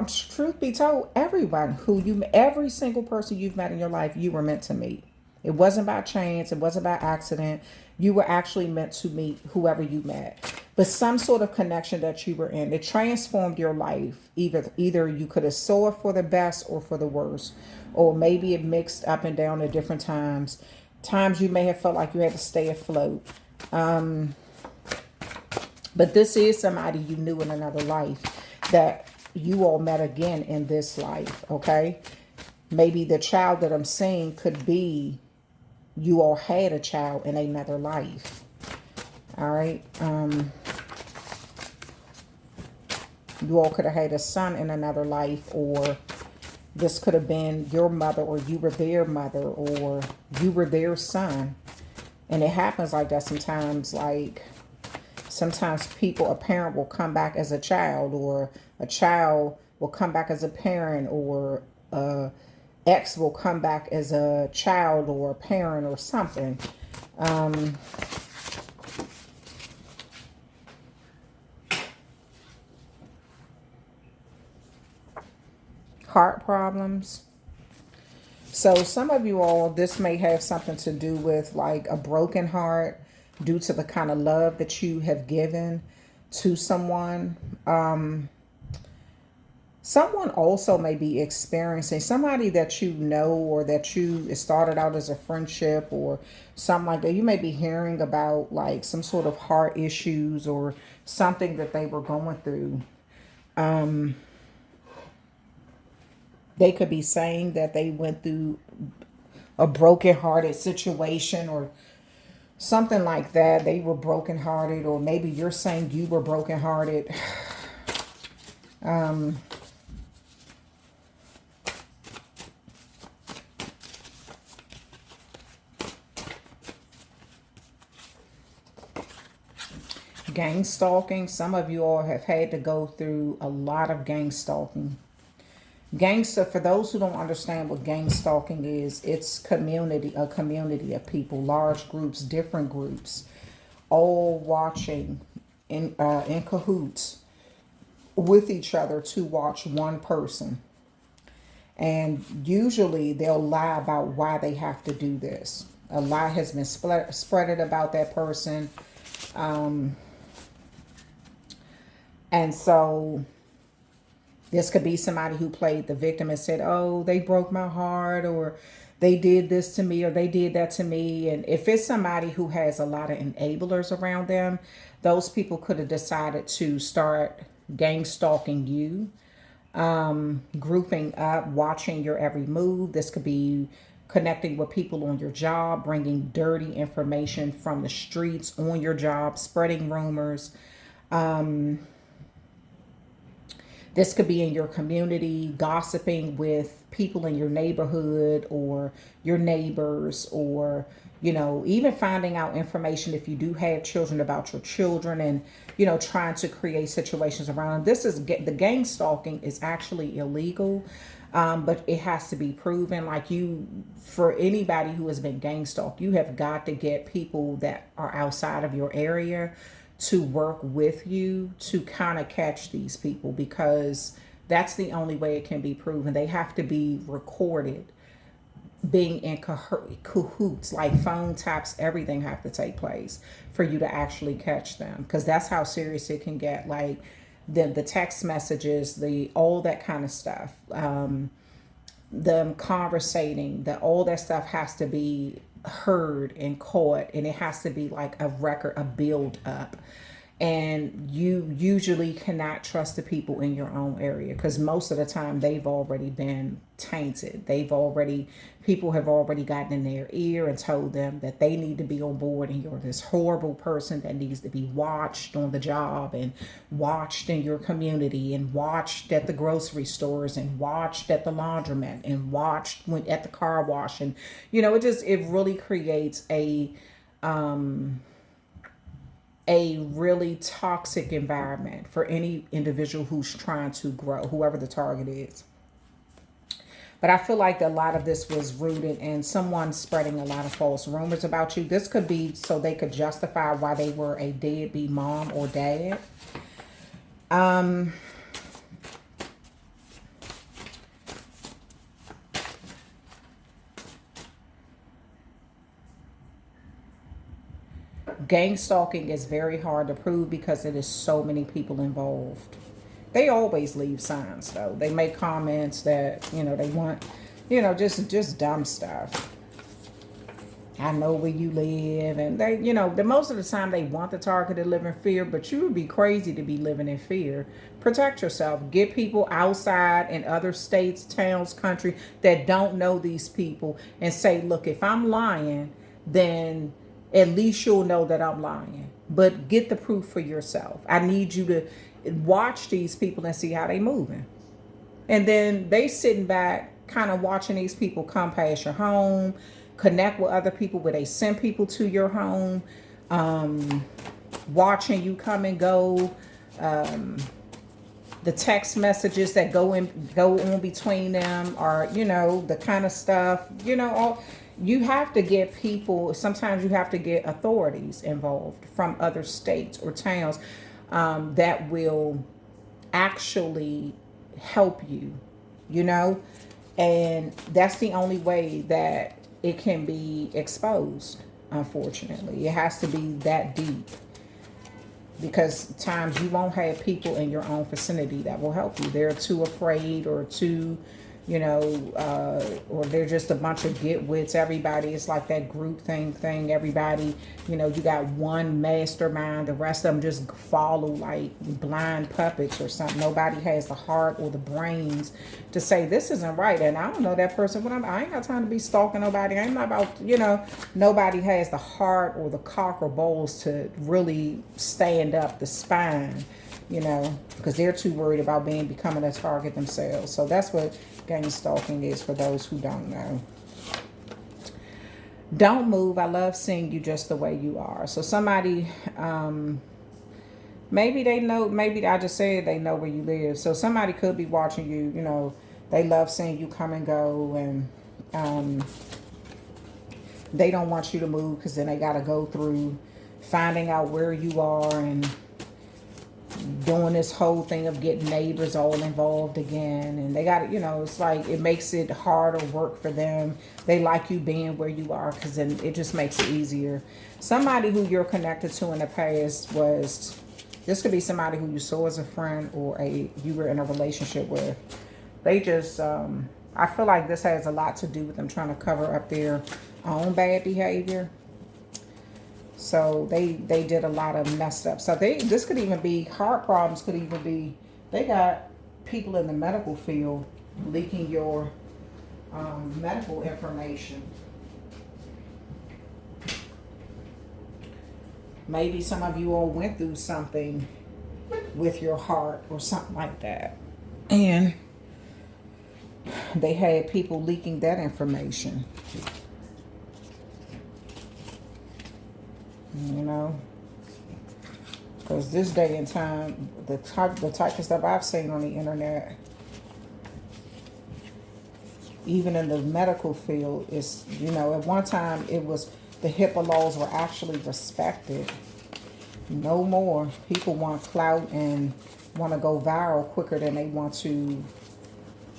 truth be told, every single person you've met in your life, you were meant to meet. It wasn't by chance. It wasn't by accident. You were actually meant to meet whoever you met. But some sort of connection that you were in, it transformed your life. Either you could have saw it for the best or for the worst, or maybe it mixed up and down at different times. Times you may have felt like you had to stay afloat. But this is somebody you knew in another life that you all met again in this life, okay? Maybe the child that I'm seeing could be you all had a child in another life. All right. You all could have had a son in another life, or this could have been your mother, or you were their mother, or you were their son. And it happens like that sometimes. Like sometimes a parent will come back as a child, or a child will come back as a parent, or ex will come back as a child or a parent or something. Heart problems. So some of you all, this may have something to do with like a broken heart due to the kind of love that you have given to someone. Someone also may be experiencing somebody that you know, or that it started out as a friendship or something like that. You may be hearing about like some sort of heart issues or something that they were going through. They could be saying that they went through a broken-hearted situation or something like that. They were broken-hearted, or maybe you're saying you were broken-hearted. Gang stalking. Some of you all have had to go through a lot of gang stalking. Gangster, for those who don't understand what gang stalking is, it's a community of people, large groups, different groups, all watching in cahoots with each other to watch one person. And usually they'll lie about why they have to do this. A lie has been spreaded about that person. And so this could be somebody who played the victim and said, oh, they broke my heart, or they did this to me, or they did that to me. And if it's somebody who has a lot of enablers around them, those people could have decided to start gang stalking you, grouping up, watching your every move. This could be connecting with people on your job, bringing dirty information from the streets on your job, spreading rumors. This could be in your community, gossiping with people in your neighborhood or your neighbors, or, even finding out information if you do have children about your children, and, trying to create situations around them. The gang stalking is actually illegal, but it has to be proven. For anybody who has been gang stalked, you have got to get people that are outside of your area to work with you to kind of catch these people, because that's the only way it can be proven. They have to be recorded being in cahoots, like phone taps, everything have to take place for you to actually catch them, because that's how serious it can get. Like the text messages, all that kind of stuff, them conversating, all that stuff has to be heard and caught, and it has to be like a record, a build up. And you usually cannot trust the people in your own area, because most of the time they've already been tainted. People have already gotten in their ear and told them that they need to be on board, and you're this horrible person that needs to be watched on the job, and watched in your community, and watched at the grocery stores, and watched at the laundromat, and watched at the car wash. And it really creates a really toxic environment for any individual who's trying to grow, whoever the target is. But I feel like a lot of this was rooted in someone spreading a lot of false rumors about you. This could be so they could justify why they were a deadbeat mom or dad. Gang stalking is very hard to prove because it is so many people involved. They always leave signs though. They make comments that, they want, just dumb stuff. I know where you live, and they, the most of the time they want the target to live in fear, but you would be crazy to be living in fear. Protect yourself. Get people outside in other states, towns, country that don't know these people and say, look, if I'm lying, then at least you'll know that I'm lying. But get the proof for yourself. I need you to watch these people and see how they moving. And then they sitting back kind of watching these people come past your home, connect with other people where they send people to your home, watching you come and go, the text messages that go on between them, or the kind of stuff, you have to get people, sometimes you have to get authorities involved from other states or towns that will actually help you, and that's the only way that it can be exposed. Unfortunately, it has to be that deep, because times you won't have people in your own vicinity that will help you. They're too afraid, or too, or they're just a bunch of get-wits. Everybody, it's like that group thing. Everybody, you got one mastermind. The rest of them just follow like blind puppets or something. Nobody has the heart or the brains to say this isn't right. And I don't know that person, but I ain't got time to be stalking nobody. I ain't about, nobody has the heart or the cock or balls to really stand up the spine, because they're too worried about becoming a target themselves. So that's what gang stalking is for those who don't know. Don't move. I love seeing you just the way you are. So somebody, maybe they know, maybe I just said they know where you live. So somebody could be watching you, they love seeing you come and go, and they don't want you to move because then they got to go through finding out where you are and doing this whole thing of getting neighbors all involved again. And they got to, it's like it makes it harder work for them. They like you being where you are because then it just makes it easier. Somebody who you're connected to in the past was, this could be somebody who you saw as a friend or you were in a relationship with. They just, I feel like this has a lot to do with them trying to cover up their own bad behavior. So they did a lot of messed up. So this could even be, heart problems could even be, they got people in the medical field leaking your medical information. Maybe some of you all went through something with your heart or something like that. And they had people leaking that information. Because this day and time, the type of stuff I've seen on the internet, even in the medical field, is, at one time it was, the HIPAA laws were actually respected. No more. People want clout and want to go viral quicker than they want to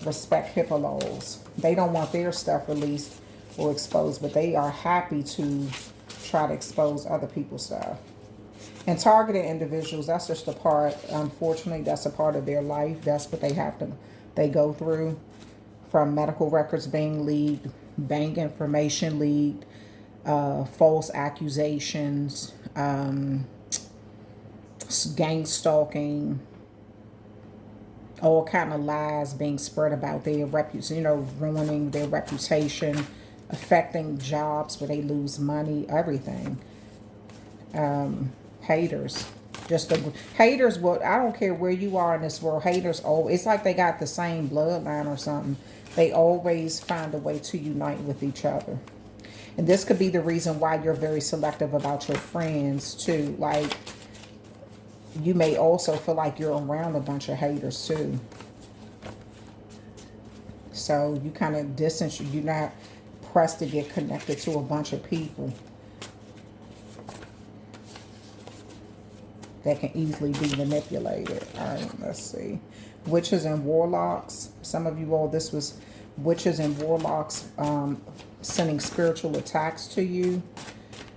respect HIPAA laws. They don't want their stuff released or exposed, but they are happy to try to expose other people's stuff. And targeted individuals, that's just a part, unfortunately, that's a part of their life. That's what they go through, from medical records being leaked, bank information leaked, false accusations, gang stalking, all kind of lies being spread about their reputation, ruining their reputation, affecting jobs where they lose money, everything. Haters. Haters, I don't care where you are in this world, haters, it's like they got the same bloodline or something. They always find a way to unite with each other. And this could be the reason why you're very selective about your friends too. Like, you may also feel like you're around a bunch of haters too. So you kind of distance, you're not pressed to get connected to a bunch of people that can easily be manipulated. All right, let's see. Witches and warlocks. Some of you all, this was witches and warlocks sending spiritual attacks to you.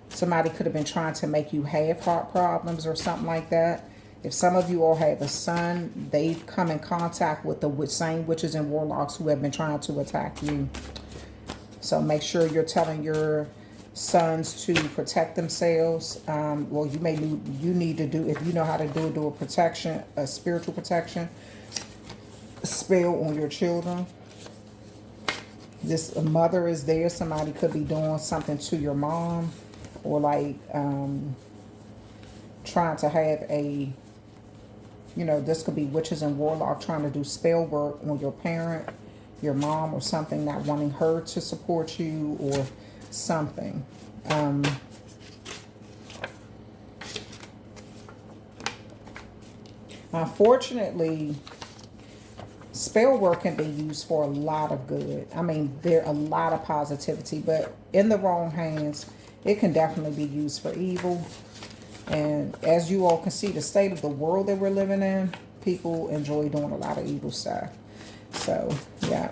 Somebody could have been trying to make you have heart problems or something like that. If some of you all have a son, they've come in contact with the same witches and warlocks who have been trying to attack you. So make sure you're telling your sons to protect themselves. Well, you need to do, if you know how to do a protection, a spiritual protection spell on your children. This mother is there. Somebody could be doing something to your mom, or like trying to have a, you know, this could be witches and warlock trying to do spell work on your parent, your mom, or something, not wanting her to support you or something. Unfortunately, spell work can be used for a lot of good. I mean, there are a lot of positivity, but in the wrong hands, it can definitely be used for evil. And as you all can see, the state of the world that we're living in, people enjoy doing a lot of evil stuff. So, yeah.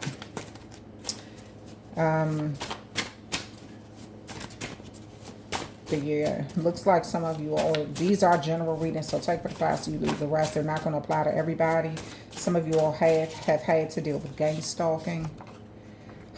But yeah, looks like some of you all, these are general readings, so take what applies to you, leave the rest. They're not going to apply to everybody. Some of you all have had to deal with gang stalking.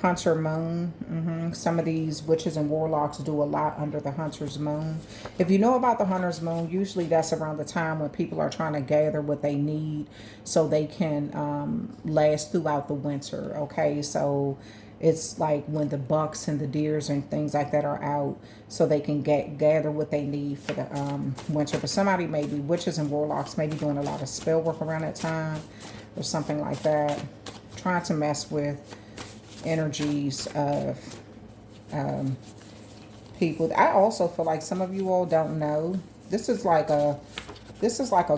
Hunter moon. Some of these witches and warlocks do a lot under the hunter's moon. If you know about the hunter's moon, usually that's around the time when people are trying to gather what they need so they can last throughout the winter. Okay, so it's like when the bucks and the deers and things like that are out, so they can gather what they need for the winter. But somebody, maybe witches and warlocks, may be doing a lot of spell work around that time or something like that, trying to mess with energies of people. I also feel like some of you all don't know. This is like a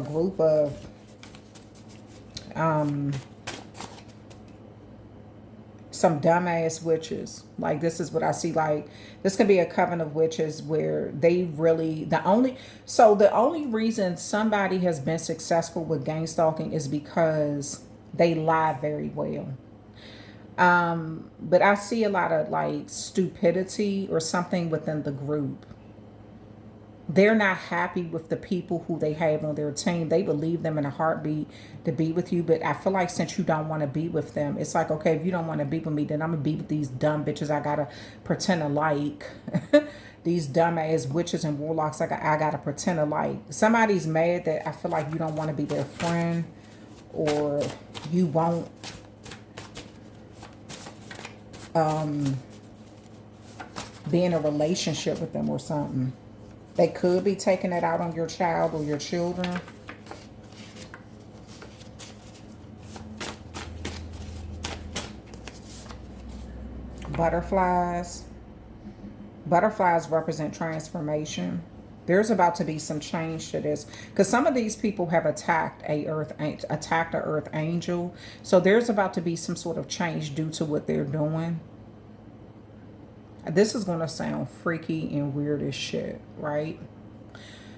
group of some dumbass witches. Like, this is what I see. Like, this could be a coven of witches where they really, the only reason somebody has been successful with gang stalking is because they lie very well. But I see a lot of like stupidity or something within the group. They're not happy with the people who they have on their team. They believe them in a heartbeat to be with you. But I feel like since you don't want to be with them, it's like, okay, if you don't want to be with me, then I'm going to be with these dumb bitches I got to pretend to like. These dumbass witches and warlocks I got to pretend to like. Somebody's mad that I feel like you don't want to be their friend, or you won't be in a relationship with them or something. They could be taking it out on your child or your children. Butterflies. Butterflies represent transformation. There's about to be some change to this, because some of these people have attacked a earth angel. So there's about to be some sort of change due to what they're doing. This is going to sound freaky and weird as shit, right?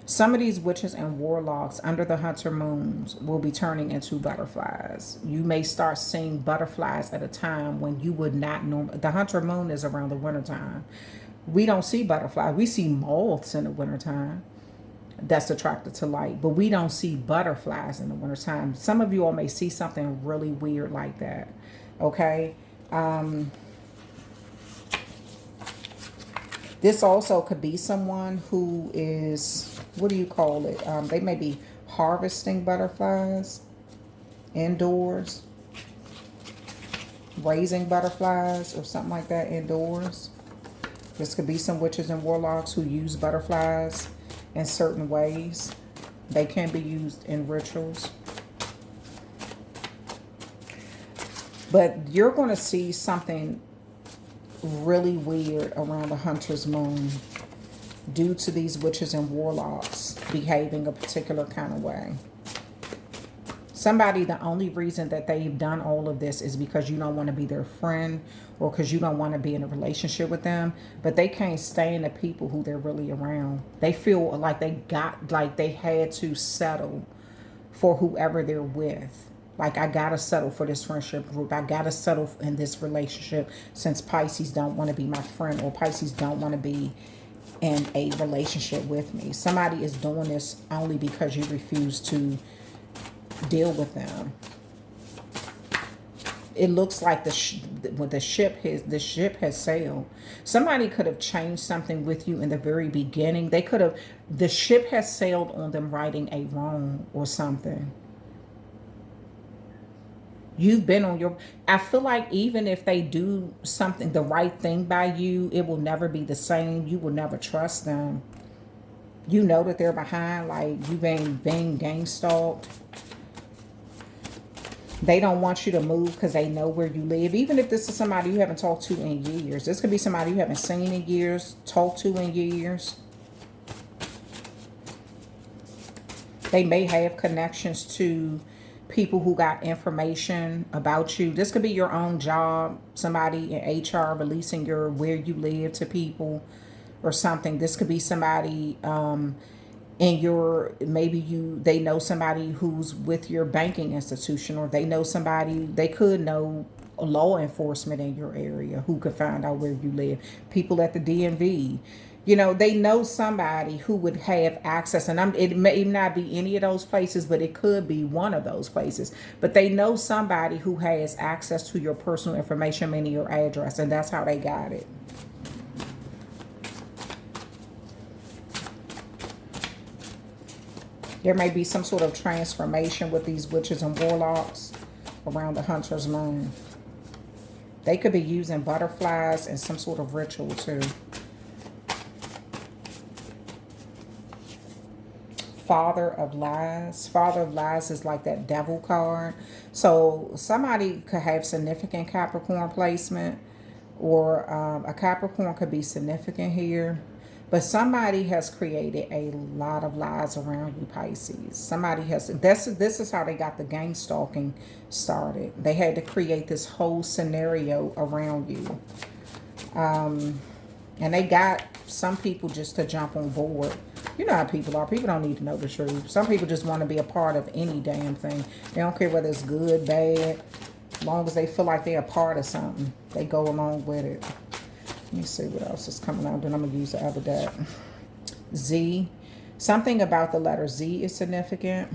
Some of these witches and warlocks under the hunter moons will be turning into butterflies. You may start seeing butterflies at a time when you would not normally. The hunter moon is around the wintertime. We don't see butterflies. We see moths in the wintertime that's attracted to light, but we don't see butterflies in the wintertime. Some of you all may see something really weird like that, okay? This also could be someone who is, what do you call it? They may be harvesting butterflies indoors, raising butterflies or something like that indoors. This could be some witches and warlocks who use butterflies in certain ways. They can be used in rituals. But you're going to see something really weird around the hunter's moon due to these witches and warlocks behaving a particular kind of way. Somebody, the only reason that they've done all of this is because you don't want to be their friend or because you don't want to be in a relationship with them. But they can't stand the people who they're really around. They feel like they had to settle for whoever they're with. Like, I gotta settle for this friendship group. I gotta settle in this relationship since Pisces don't want to be my friend, or Pisces don't want to be in a relationship with me. Somebody is doing this only because you refuse to deal with them. It looks like the ship has sailed. Somebody could have changed something with you in the very beginning. The ship has sailed on them righting a wrong or something. You've been on your, I feel like even if they do something, the right thing by you, it will never be the same. You will never trust them. You know that they're behind, like you being gang stalked. They don't want you to move because they know where you live. Even if this is somebody you haven't talked to in years. This could be somebody you haven't seen in years, talked to in years. They may have connections to people who got information about you. This could be your own job. Somebody in HR releasing your where you live to people or something. This could be somebody in your, they know somebody who's with your banking institution, or they know somebody, they could know law enforcement in your area who could find out where you live. People at the DMV. You know, they know somebody who would have access, and it may not be any of those places, but it could be one of those places. But they know somebody who has access to your personal information, meaning your address, and that's how they got it. There may be some sort of transformation with these witches and warlocks around the hunter's moon. They could be using butterflies in some sort of ritual too. Father of Lies. Father of Lies is like that devil card. So somebody could have significant Capricorn placement, or a Capricorn could be significant here. But somebody has created a lot of lies around you, Pisces. Somebody has, this is how they got the gang stalking started. They had to create this whole scenario around you. And they got some people just to jump on board. You know how people are. People don't need to know the truth. Some people just want to be a part of any damn thing. They don't care whether it's good, bad. As long as they feel like they're a part of something, they go along with it. Let me see what else is coming out. Then I'm going to use the other deck. Z. Something about the letter Z is significant.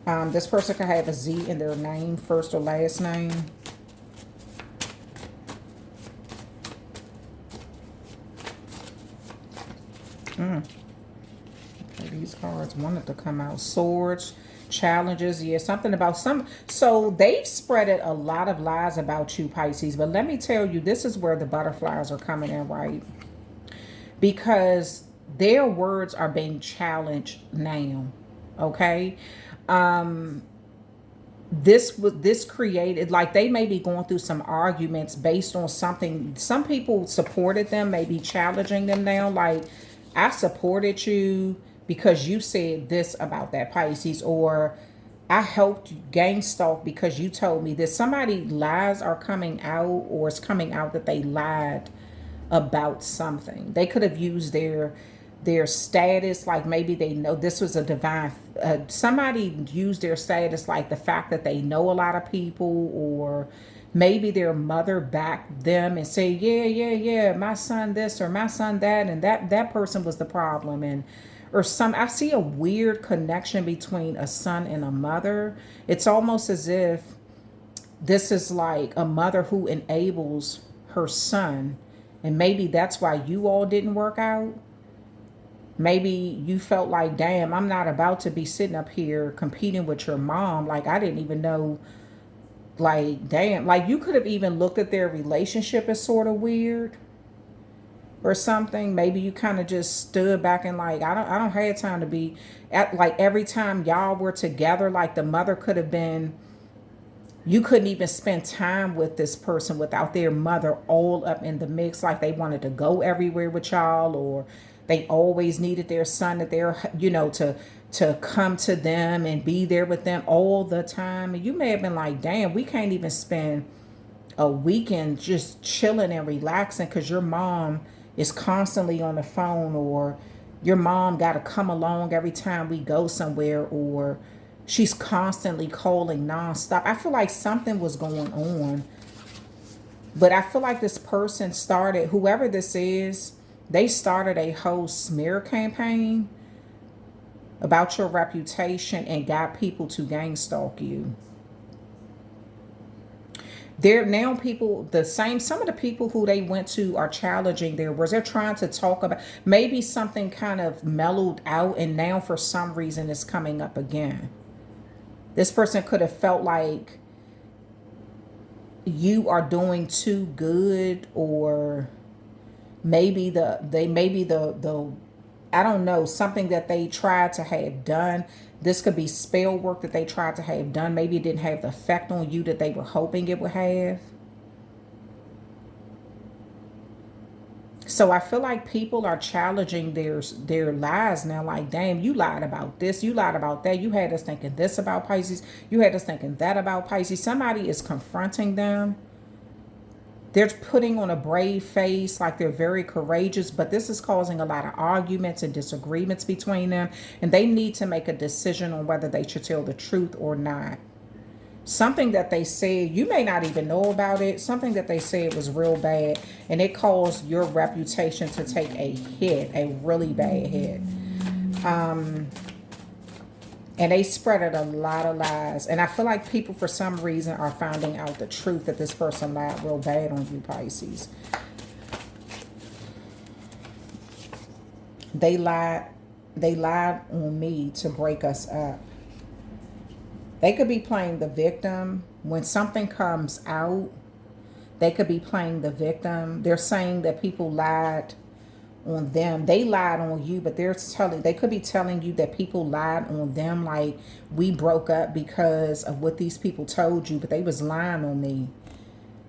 This person could have a Z in their name, first or last name. Okay, these cards wanted to come out. Swords, challenges, yeah, something about some. So they've spreaded a lot of lies about you, Pisces. But let me tell you, this is where the butterflies are coming in, right? Because their words are being challenged now. Okay. This created, like, they may be going through some arguments based on something. Some people supported them, maybe challenging them now, like, I supported you because you said this about that, Pisces, or I helped you gang stalk because you told me this. Somebody lies are coming out, or it's coming out that they lied about something. They could have used their status, like maybe they know this was a divine, somebody used their status, like the fact that they know a lot of people, or maybe their mother backed them and say, yeah, my son this or my son that, and that person was the problem. And or I see a weird connection between a son and a mother. It's almost as if this is like a mother who enables her son, and maybe that's why you all didn't work out. Maybe you felt like, damn, I'm not about to be sitting up here competing with your mom. Like, I didn't even know. Like, damn, like you could have even looked at their relationship as sort of weird or something. Maybe you kind of just stood back and like, I don't have time to be at, like, every time y'all were together, like the mother could have been, you couldn't even spend time with this person without their mother all up in the mix. Like they wanted to go everywhere with y'all, or They always needed their son, that they're, you know, to come to them and be there with them all the time. And you may have been like, damn, we can't even spend a weekend just chilling and relaxing because your mom is constantly on the phone, or your mom got to come along every time we go somewhere, or she's constantly calling nonstop. I feel like something was going on. But I feel like this person started, whoever this is, they started a whole smear campaign about your reputation and got people to gang stalk you. There now people, the same, some of the people who they went to are challenging their words. They're trying to talk about maybe something kind of mellowed out, and now for some reason it's coming up again. This person could have felt like you are doing too good, or maybe the I don't know, something that they tried to have done. This could be spell work that they tried to have done. Maybe it didn't have the effect on you that they were hoping it would have. So I feel like people are challenging their lies now. Like, damn, you lied about this. You lied about that. You had us thinking this about Pisces. You had us thinking that about Pisces. Somebody is confronting them. They're putting on a brave face, like they're very courageous, but this is causing a lot of arguments and disagreements between them, and they need to make a decision on whether they should tell the truth or not. Something that they said, you may not even know about it, something that they said was real bad, and it caused your reputation to take a hit, a really bad hit. And they spreaded a lot of lies. And I feel like people, for some reason, are finding out the truth that this person lied real bad on you, Pisces. They lied on me to break us up. They could be playing the victim. When something comes out, they could be playing the victim. They're saying that people lied on them. They lied on you, but they could be telling you that people lied on them, like we broke up because of what these people told you, but they was lying on me.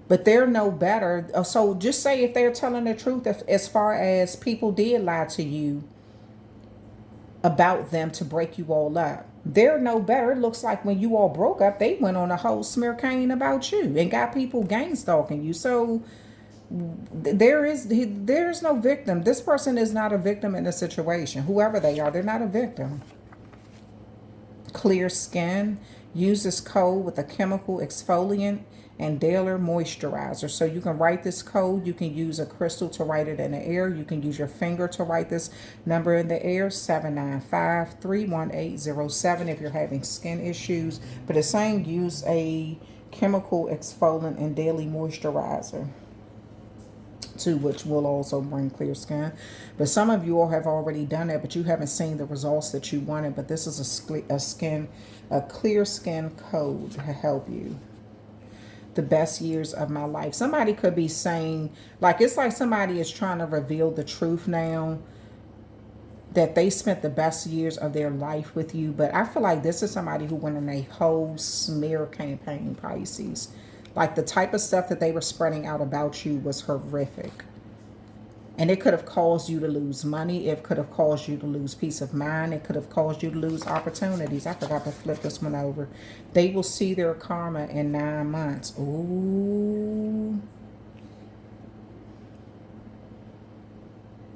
But they're no better. So just say if they're telling the truth, as far as people did lie to you about them to break you all up, they're no better. It looks like when you all broke up, they went on a whole smear campaign about you and got people gang stalking you. So there's no victim. This person is not a victim in the situation. Whoever they are, they're not a victim. Clear skin. Use this code with a chemical exfoliant and daily moisturizer. So you can write this code. You can use a crystal to write it in the air. You can use your finger to write this number in the air, 795-31807, if you're having skin issues. But it's saying use a chemical exfoliant and daily moisturizer, too, which will also bring clear skin. But some of you all have already done that, but you haven't seen the results that you wanted. But this is a clear skin code to help you. The best years of my life. Somebody could be saying, like, it's like somebody is trying to reveal the truth now, that they spent the best years of their life with you. But I feel like this is somebody who went on a whole smear campaign, Pisces. Like, the type of stuff that they were spreading out about you was horrific. And it could have caused you to lose money. It could have caused you to lose peace of mind. It could have caused you to lose opportunities. I forgot to flip this one over. They will see their karma in 9 months. Ooh.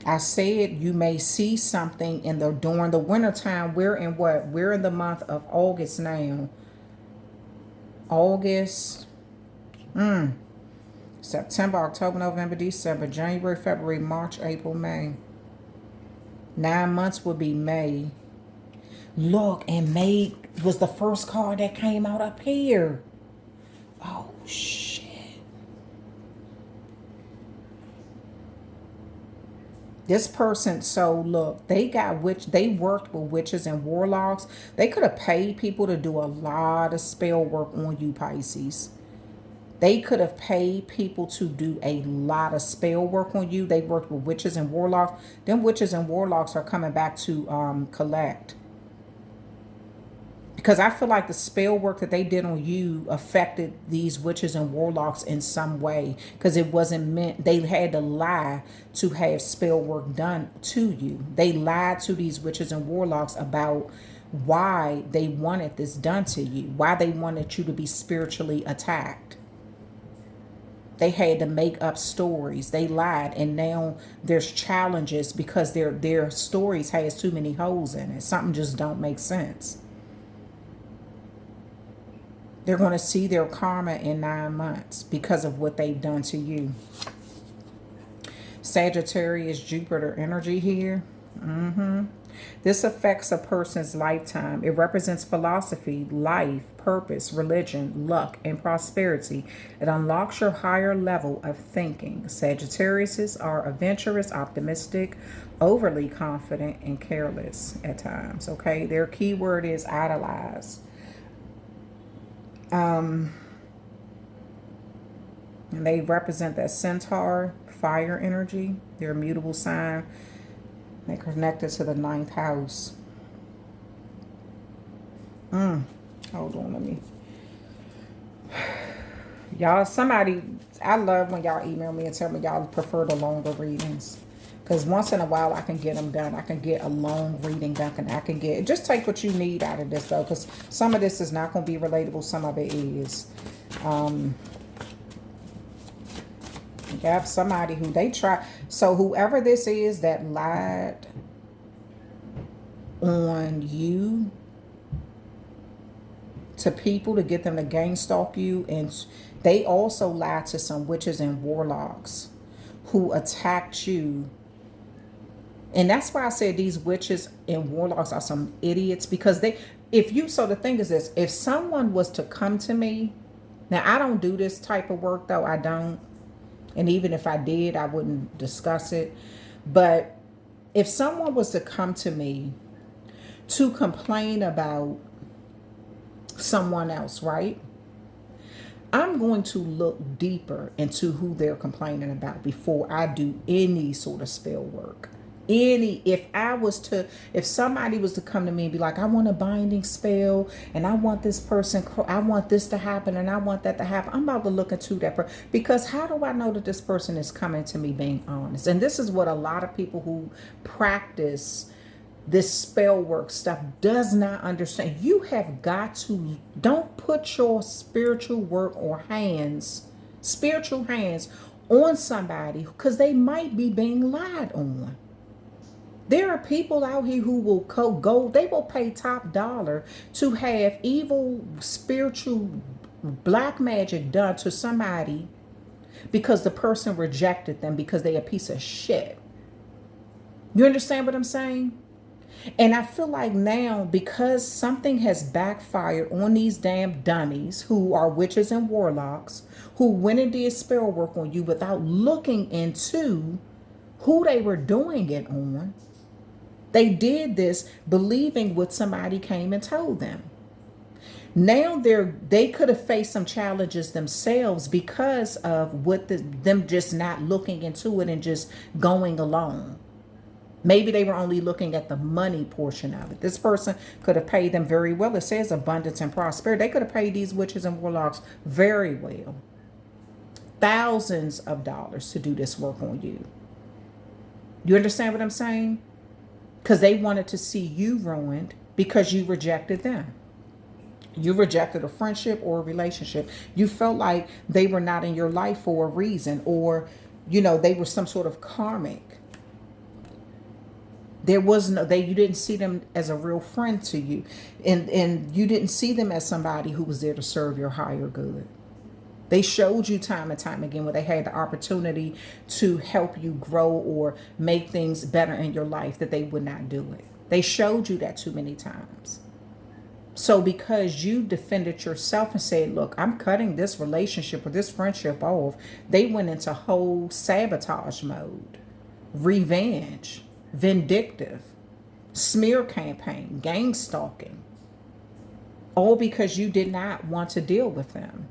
I said you may see something during the wintertime. We're in what? We're in the month of August now. August. September, October, November, December, January, February, March, April, May. 9 months would be May. Look, and May was the first card that came out up here. Oh, shit. This person, so look, they worked with witches and warlocks. They could have paid people to do a lot of spell work on you, Pisces. They could have paid people to do a lot of spell work on you. They worked with witches and warlocks. Them witches and warlocks are coming back to collect. Because I feel like the spell work that they did on you affected these witches and warlocks in some way. Because it wasn't meant, they had to lie to have spell work done to you. They lied to these witches and warlocks about why they wanted this done to you, why they wanted you to be spiritually attacked. They had to make up stories. They lied, and now there's challenges because their stories has too many holes in it. Something just don't make sense. They're going to see their karma in 9 months because of what they've done to you. Sagittarius, Jupiter energy here. This affects a person's lifetime. It represents philosophy, life, purpose, religion, luck, and prosperity. It unlocks your higher level of thinking. Sagittariuses are adventurous, optimistic, overly confident, and careless at times. Okay, their key word is idolize. And they represent that centaur, fire energy. They're a mutable sign. They're connected to the 9th house. Hold on, let me. Y'all, somebody, I love when y'all email me and tell me y'all prefer the longer readings. Because once in a while I can get them done. I can get a long reading done. I can get, just take what you need out of this though. Because some of this is not going to be relatable. Some of it is. You have somebody who they try. So whoever this is that lied on you to people to get them to gang stalk you, and they also lied to some witches and warlocks who attacked you. And that's why I said these witches and warlocks are some idiots, because so the thing is this, if someone was to come to me, now I don't do this type of work though, I don't. And even if I did, I wouldn't discuss it. But if someone was to come to me to complain about someone else, right? I'm going to look deeper into who they're complaining about before I do any sort of spell work. If somebody was to come to me and be like, I want a binding spell and I want this person, I want this to happen and I want that to happen, I'm about to look into that person, because how do I know that this person is coming to me being honest? And this is what a lot of people who practice this spell work stuff does not understand. You have got to, don't put your spiritual hands on somebody, because they might be being lied on. There are people out here who will they will pay top dollar to have evil spiritual black magic done to somebody because the person rejected them because they're a piece of shit. You understand what I'm saying? And I feel like now, because something has backfired on these damn dummies who are witches and warlocks, who went and did spell work on you without looking into who they were doing it on. They did this believing what somebody came and told them. Now they could have faced some challenges themselves because of them just not looking into it and just going along. Maybe they were only looking at the money portion of it. This person could have paid them very well. It says abundance and prosperity. They could have paid these witches and warlocks very well. Thousands of dollars to do this work on you. You understand what I'm saying? Because they wanted to see you ruined because you rejected them. You rejected a friendship or a relationship. You felt like they were not in your life for a reason, or, they were some sort of karmic. You didn't see them as a real friend to you. And you didn't see them as somebody who was there to serve your higher good. They showed you time and time again where they had the opportunity to help you grow or make things better in your life, that they would not do it. They showed you that too many times. So because you defended yourself and said, look, I'm cutting this relationship or this friendship off, they went into whole sabotage mode, revenge, vindictive, smear campaign, gang stalking, all because you did not want to deal with them.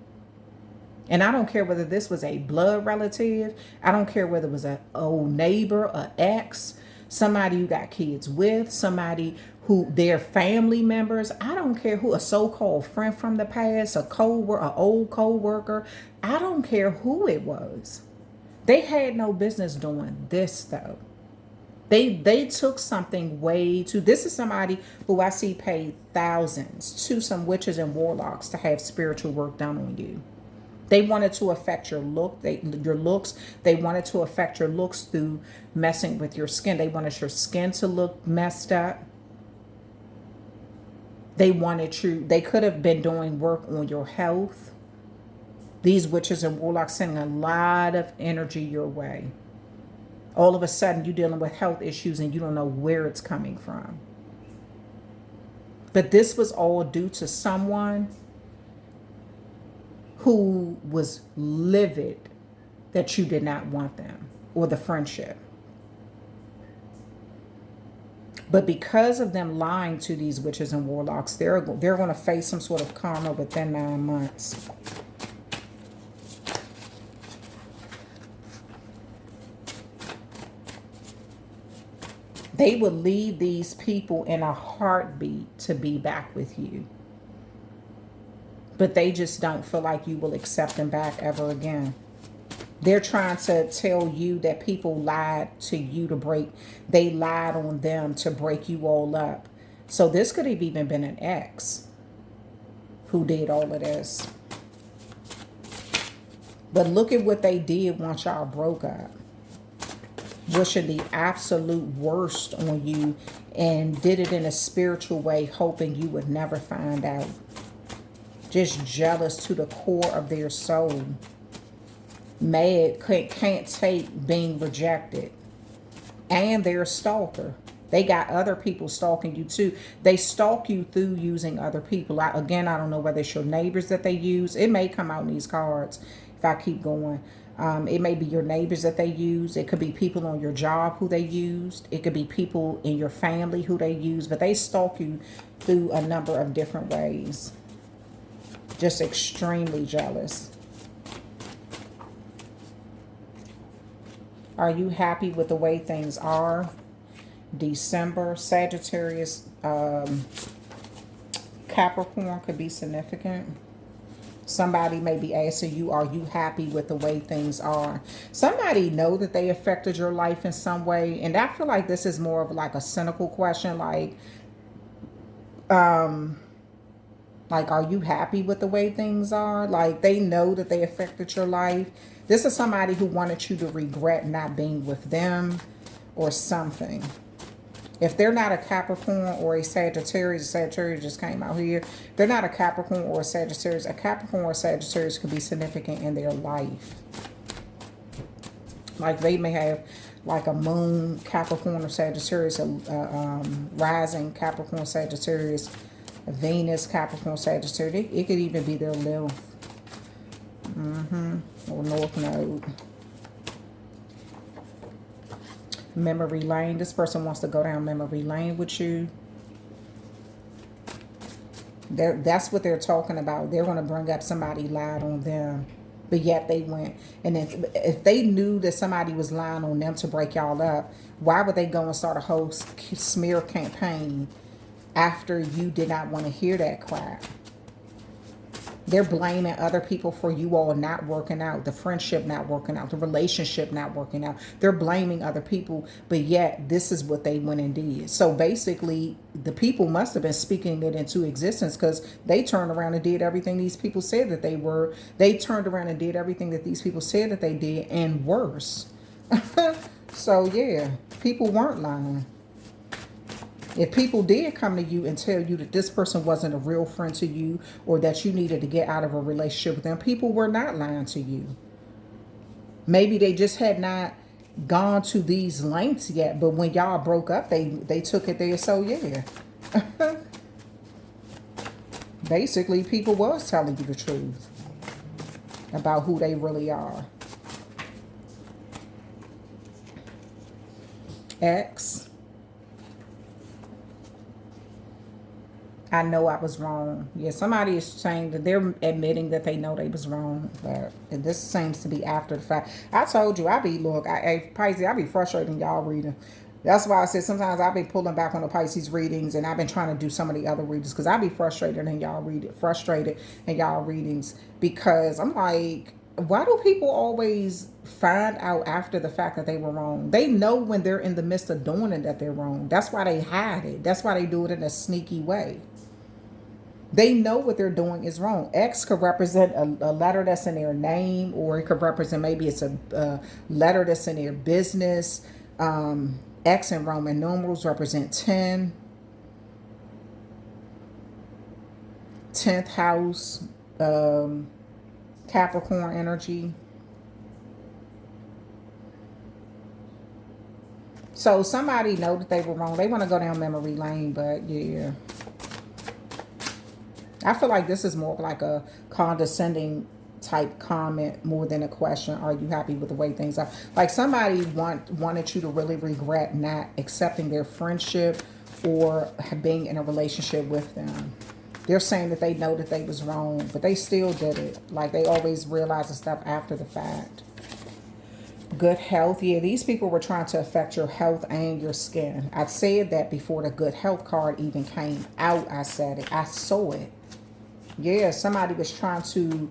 And I don't care whether this was a blood relative. I don't care whether it was an old neighbor, an ex, somebody you got kids with, somebody who their family members, I don't care who, a so-called friend from the past, a old co-worker, I don't care who it was. They had no business doing this though. They took something way too. This is somebody who I see paid thousands to some witches and warlocks to have spiritual work done on you. They wanted to affect your looks. They wanted to affect your looks through messing with your skin. They wanted your skin to look messed up. They could have been doing work on your health. These witches and warlocks sending a lot of energy your way. All of a sudden, you're dealing with health issues and you don't know where it's coming from. But this was all due to someone who was livid that you did not want them or the friendship. But because of them lying to these witches and warlocks, they're going to face some sort of karma within 9 months. They would leave these people in a heartbeat to be back with you. But they just don't feel like you will accept them back ever again. They're trying to tell you that people lied to you they lied on them to break you all up. So this could have even been an ex who did all of this. But look at what they did once y'all broke up. Wishing the absolute worst on you, and did it in a spiritual way, hoping you would never find out. Just jealous to the core of their soul. Mad, can't take being rejected. And they're a stalker. They got other people stalking you too. They stalk you through using other people. I don't know whether it's your neighbors that they use. It may come out in these cards if I keep going. It may be your neighbors that they use. It could be people on your job who they used. It could be people in your family who they use. But they stalk you through a number of different ways. Just extremely jealous. Are you happy with the way things are? December, Sagittarius, Capricorn could be significant. Somebody may be asking you, are you happy with the way things are? Somebody know that they affected your life in some way. And I feel like this is more of like a cynical question. Like, are you happy with the way things are? Like, they know that they affected your life. This is somebody who wanted you to regret not being with them or something. If they're not a Capricorn or a Sagittarius just came out here. If they're not a Capricorn or a Capricorn or Sagittarius could be significant in their life. Like they may have like a moon Capricorn or Sagittarius, a rising Capricorn Sagittarius, a Venus Capricorn Sagittarius. It could even be their Lilith. Or North Node. Memory lane. This person wants to go down memory lane with you. That's what they're talking about. They're going to bring up somebody lied on them. But yet they went. And if they knew that somebody was lying on them to break y'all up, why would they go and start a whole smear campaign after you did not want to hear that crap? They're blaming other people for you all not working out, the friendship not working out, the relationship not working out. They're blaming other people, but yet this is what they went and did. So basically, the people must have been speaking it into existence because they turned around and did everything these people said that they were. They turned around and did everything that these people said that they did and worse. So yeah, people weren't lying. If people did come to you and tell you that this person wasn't a real friend to you or that you needed to get out of a relationship with them, people were not lying to you. Maybe they just had not gone to these lengths yet, but when y'all broke up, they took it there. So yeah. Basically, people was telling you the truth about who they really are. X. I know I was wrong. Yeah, somebody is saying that they're admitting that they know they was wrong. But this seems to be after the fact. I told you, Pisces, I be frustrating y'all reading. That's why I said sometimes I've been pulling back on the Pisces readings, and I've been trying to do some of the other readings because I be frustrated in y'all readings, because I'm like, why do people always find out after the fact that they were wrong? They know when they're in the midst of doing it that they're wrong. That's why they hide it. That's why they do it in a sneaky way. They know what they're doing is wrong. X could represent a letter that's in their name, or it could represent, maybe it's a letter that's in their business. X in Roman numerals represent 10. 10th house, Capricorn energy. So somebody know that they were wrong. They want to go down memory lane, but yeah. I feel like this is more of like a condescending type comment more than a question. Are you happy with the way things are? Like somebody wanted you to really regret not accepting their friendship or being in a relationship with them. They're saying that they know that they was wrong, but they still did it. Like they always realize the stuff after the fact. Good health. Yeah, these people were trying to affect your health and your skin. I said that before the good health card even came out. I said it. I saw it. Yeah, somebody was trying to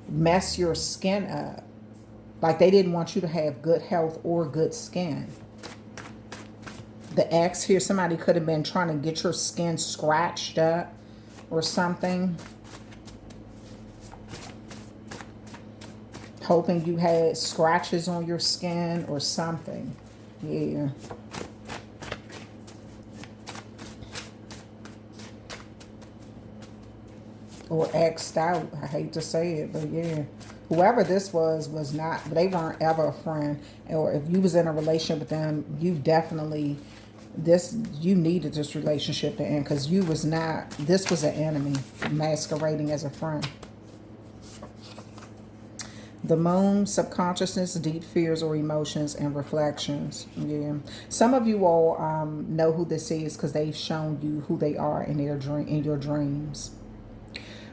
mess your skin up. Like they didn't want you to have good health or good skin. The X here, somebody could have been trying to get your skin scratched up or something. Hoping you had scratches on your skin or something. Yeah. Or X'd out. I hate to say it, but yeah. Whoever this was not, they weren't ever a friend. Or if you was in a relationship with them, you definitely, you needed this relationship to end, because you was not, this was an enemy masquerading as a friend. The moon, subconsciousness, deep fears or emotions, and reflections. Yeah. Some of you all know who this is because they've shown you who they are in your dreams.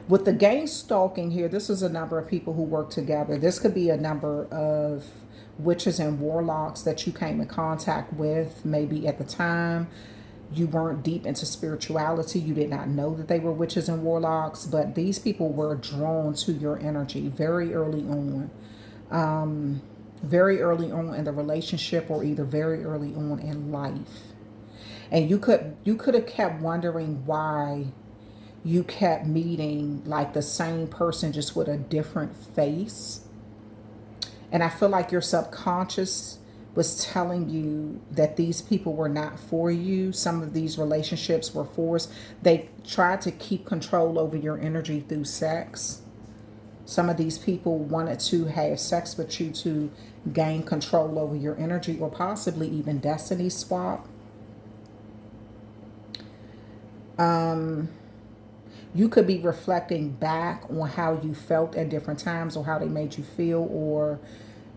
With the gang stalking here, this is a number of people who work together. This could be a number of witches and warlocks that you came in contact with, maybe at the time. You weren't deep into spirituality. You did not know that they were witches and warlocks, but these people were drawn to your energy very early on. Very early on in the relationship, or either very early on in life. And you could have kept wondering why you kept meeting like the same person, just with a different face. And I feel like your subconscious was telling you that these people were not for you. Some of these relationships were forced. They tried to keep control over your energy through sex. Some of these people wanted to have sex with you to gain control over your energy, or possibly even destiny swap. You could be reflecting back on how you felt at different times, or how they made you feel, or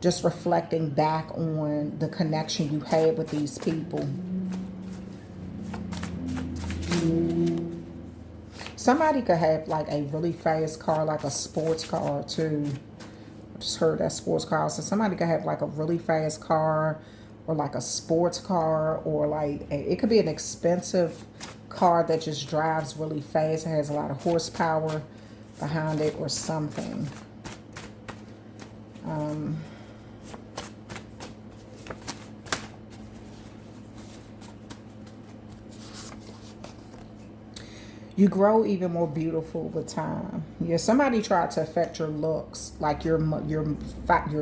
just reflecting back on the connection you had with these people. Somebody could have like a really fast car, like a sports car too. I just heard that sports car. So somebody could have like a really fast car, or like a sports car, or like it could be an expensive car that just drives really fast and has a lot of horsepower behind it or something. You grow even more beautiful with time. Yeah, somebody tried to affect your looks, like your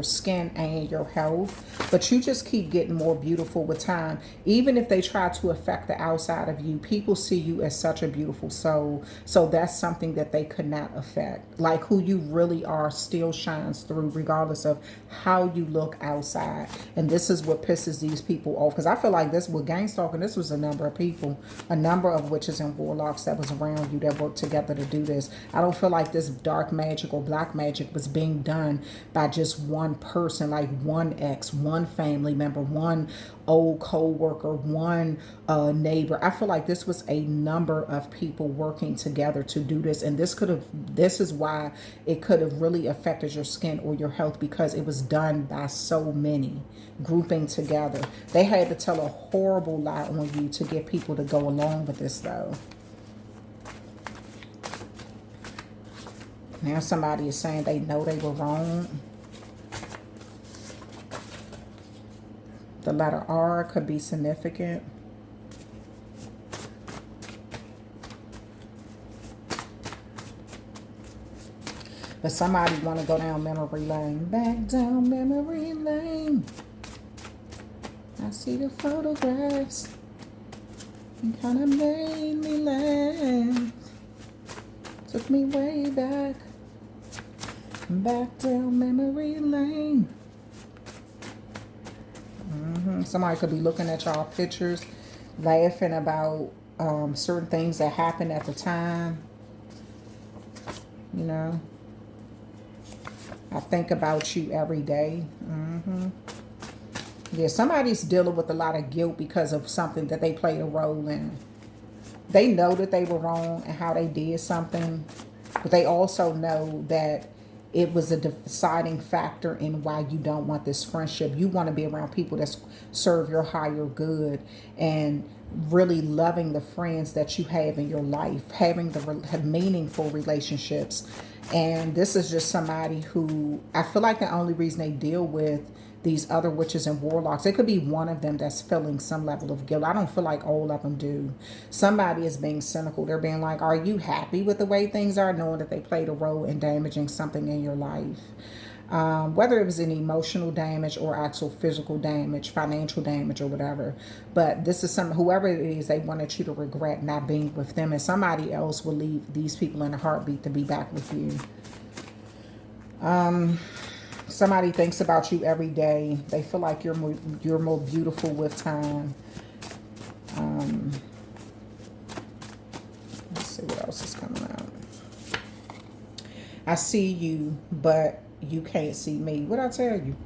skin and your health, but you just keep getting more beautiful with time. Even if they try to affect the outside of you, people see you as such a beautiful soul. So that's something that they could not affect. Like who you really are still shines through, regardless of how you look outside. And this is what pisses these people off, because I feel like this with gang stalking, this was a number of people, a number of witches and warlocks that was around you that worked together to do this. I don't feel like this dark magic or black magic was being done by just one person, like one ex, one one family member, one old co-worker, one neighbor. I feel like this was a number of people working together to do this. And this is why it could have really affected your skin or your health, because it was done by so many grouping together. They had to tell a horrible lie on you to get people to go along with this though. Now somebody is saying they know they were wrong. The letter R could be significant. But somebody want to go down memory lane. Back down memory lane. I see the photographs. It kind of made me laugh. Took me way back. Back down memory lane. Somebody could be looking at y'all pictures, laughing about certain things that happened at the time. You know, I think about you every day. Yeah, somebody's dealing with a lot of guilt because of something that they played a role in. They know that they were wrong and how they did something, but they also know that it was a deciding factor in why you don't want this friendship. You want to be around people that serve your higher good and really loving the friends that you have in your life, having have meaningful relationships. And this is just somebody who I feel like the only reason they deal with these other witches and warlocks, it could be one of them that's feeling some level of guilt. I don't feel like all of them do. Somebody is being cynical. They're being like, are you happy with the way things are, knowing that they played a role in damaging something in your life? Whether it was an emotional damage or actual physical damage, financial damage or whatever. But this is whoever it is, they wanted you to regret not being with them. And somebody else will leave these people in a heartbeat to be back with you. Somebody thinks about you every day. They feel like you're more beautiful with time. Let's see what else is coming out. I see you, but you can't see me. What I tell you?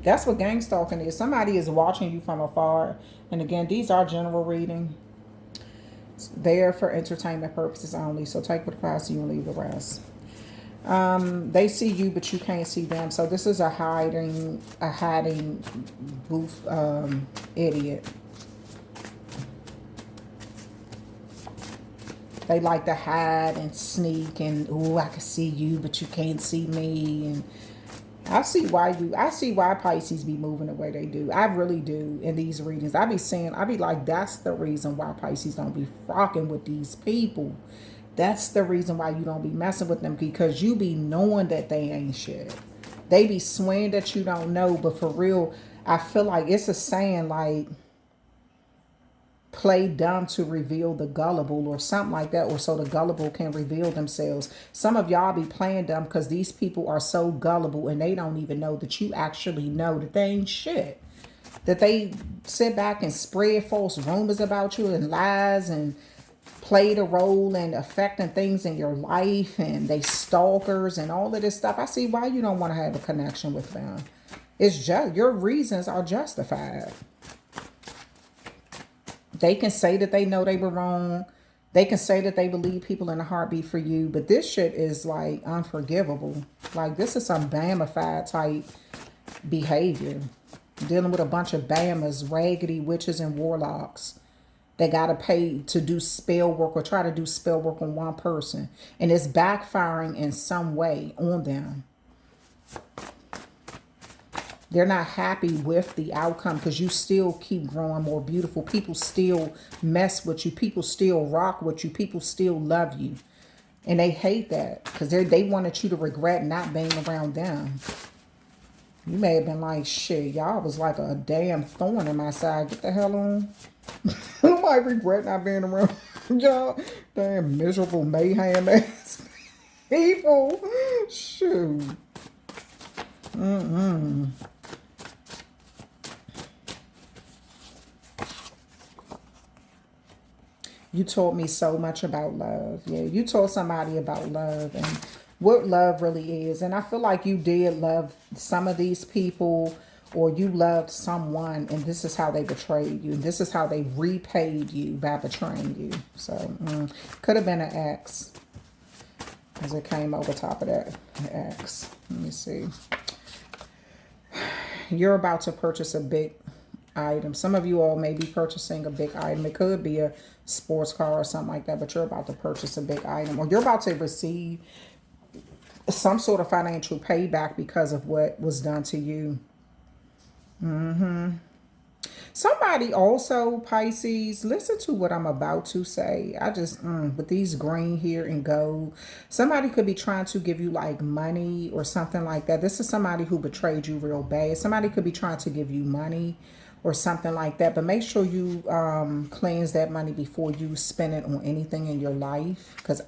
That's what gang stalking is. Somebody is watching you from afar. And again, these are general reading. It's there for entertainment purposes only. So take what applies to you and leave the rest. They see you, but you can't see them. So this is a hiding booth idiot. They like to hide and sneak and, oh, I can see you, but you can't see me. And I see why Pisces be moving the way they do. I really do in these readings. I be like, that's the reason why Pisces don't be rocking with these people. That's the reason why you don't be messing with them, because you be knowing that they ain't shit. They be swearing that you don't know, but for real, I feel like it's a saying like, play dumb to reveal the gullible or something like that, or so the gullible can reveal themselves. Some of y'all be playing dumb because these people are so gullible and they don't even know that you actually know that they ain't shit. That they sit back and spread false rumors about you and lies and played a role in affecting things in your life, and they stalkers and all of this stuff. I see why you don't want to have a connection with them. It's just your reasons are justified. They can say that they know they were wrong. They can say that they believe people in a heartbeat for you, but this shit is like unforgivable. Like this is some Bamified type behavior. Dealing with a bunch of Bamas, raggedy witches and warlocks. They got to pay to do spell work or try to do spell work on one person. And it's backfiring in some way on them. They're not happy with the outcome because you still keep growing more beautiful. People still mess with you. People still rock with you. People still love you. And they hate that because they wanted you to regret not being around them. You may have been like, shit, y'all was like a damn thorn in my side. Get the hell on. I might regret not being around y'all. Damn miserable mayhem ass people. Shoot. You taught me so much about love. Yeah, you told somebody about love and what love really is. And I feel like you did love some of these people, or you loved someone and this is how they betrayed you. And this is how they repaid you by betraying you. So could have been an ex, as it came over top of that ex. Let me see. You're about to purchase a big item. Some of you all may be purchasing a big item. It could be a sports car or something like that, but you're about to purchase a big item, or you're about to receive some sort of financial payback because of what was done to you. Somebody also, Pisces, listen to what I'm about to say. I just, with these green here and gold, somebody could be trying to give you like money or something like that. This is somebody who betrayed you real bad. Somebody could be trying to give you money or something like that. But make sure you cleanse that money before you spend it on anything in your life. Because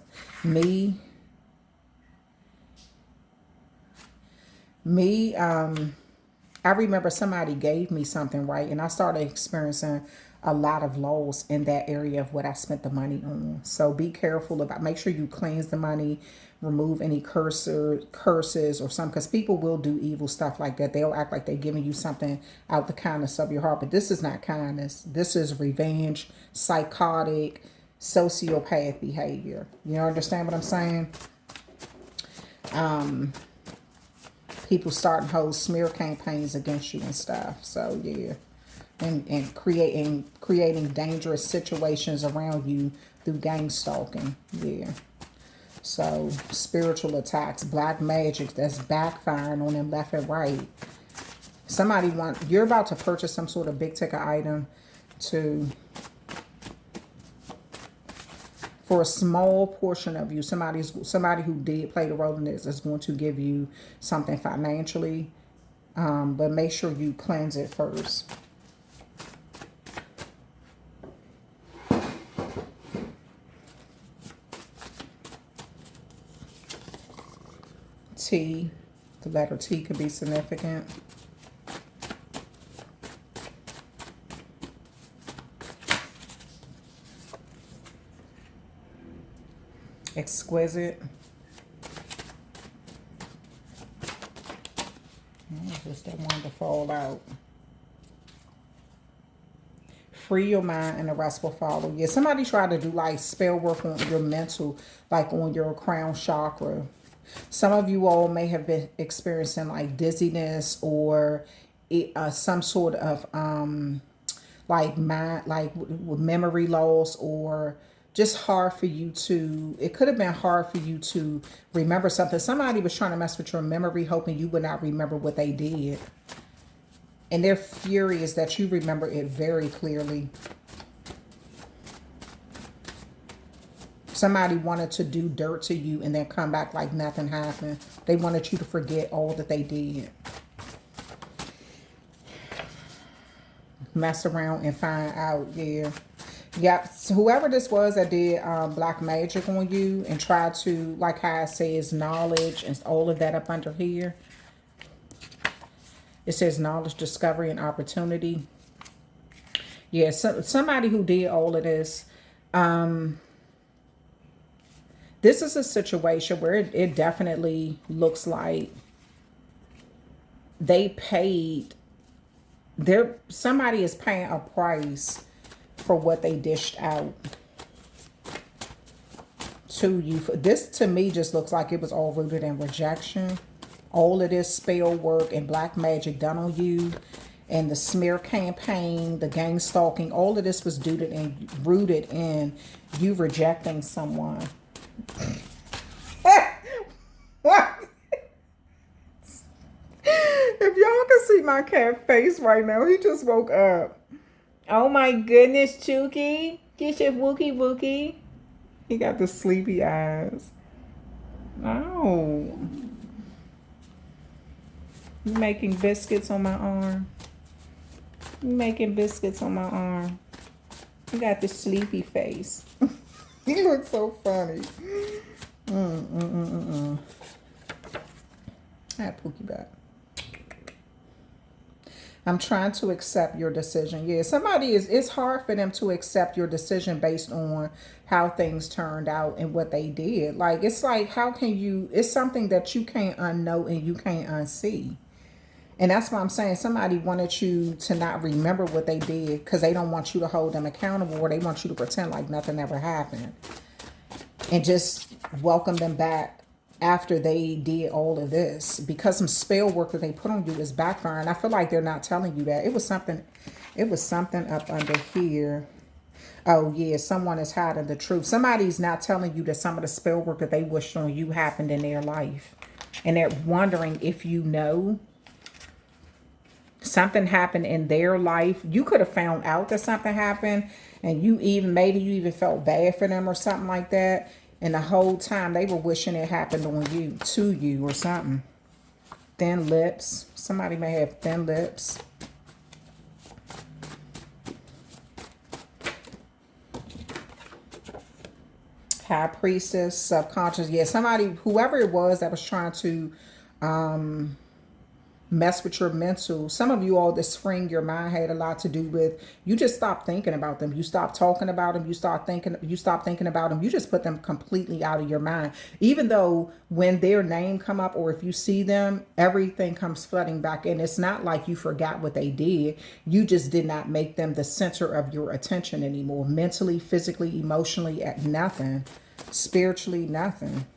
I remember somebody gave me something, right? And I started experiencing a lot of loss in that area of what I spent the money on. So be careful about, make sure you cleanse the money, remove any curses or something, because people will do evil stuff like that. They'll act like they're giving you something out the kindness of your heart, but this is not kindness. This is revenge, psychotic, sociopath behavior. You understand what I'm saying? People starting whole smear campaigns against you and stuff. So yeah, and creating dangerous situations around you through gang stalking. Yeah. So spiritual attacks, black magic that's backfiring on them left and right. You're about to purchase some sort of big ticket item for a small portion of you. Somebody who did play the role in this is going to give you something financially, but make sure you cleanse it first. T, the letter T could be significant. Exquisite. Just that one to fall out. Free your mind and the rest will follow. Yeah, somebody tried to do like spell work on your mental, like on your crown chakra. Some of you all may have been experiencing like dizziness or some sort of like memory loss, or just hard for you to, it could have been hard for you to remember something. Somebody was trying to mess with your memory, hoping you would not remember what they did. And they're furious that you remember it very clearly. Somebody wanted to do dirt to you and then come back like nothing happened. They wanted you to forget all that they did. Mess around and find out, yeah. Yep, so whoever this was that did black magic on you and tried to, like how it says knowledge and all of that up under here. It says knowledge, discovery, and opportunity. Yeah, somebody who did all of this. This is a situation where it definitely looks like they paid. Somebody is paying a price for what they dished out to you. This to me just looks like it was all rooted in rejection. All of this spell work and black magic done on you, and the smear campaign, the gang stalking, all of this was rooted in you rejecting someone. What? If y'all can see my cat face right now, he just woke up. Oh my goodness, Chuki. Get your wookie wookie. He got the sleepy eyes. Oh. You making biscuits on my arm. You making biscuits on my arm. You got the sleepy face. He looks so funny. I had Pookie back. I'm trying to accept your decision. Yeah, it's hard for them to accept your decision based on how things turned out and what they did. Like, it's like, how can you, it's something that you can't unknow and you can't unsee. And that's why I'm saying somebody wanted you to not remember what they did because they don't want you to hold them accountable, or they want you to pretend like nothing ever happened. And just welcome them back after they did all of this, because some spell work that they put on you is backfiring. I feel like they're not telling you that. It was something up under here. Oh yeah, someone is hiding the truth. Somebody's not telling you that some of the spell work that they wished on you happened in their life. And they're wondering if you know something happened in their life. You could have found out that something happened, and maybe you even felt bad for them or something like that. And the whole time they were wishing it happened on you, to you, or something. Thin lips. Somebody may have thin lips. High priestess, subconscious. Yeah, somebody, whoever it was that was trying to mess with your mental. Some of you all this spring, your mind had a lot to do with, you just stopped thinking about them. You stopped talking about them. You stopped thinking about them. You just put them completely out of your mind. Even though when their name come up, or if you see them, everything comes flooding back in. It's not like you forgot what they did. You just did not make them the center of your attention anymore. Mentally, physically, emotionally, at nothing. Spiritually, nothing.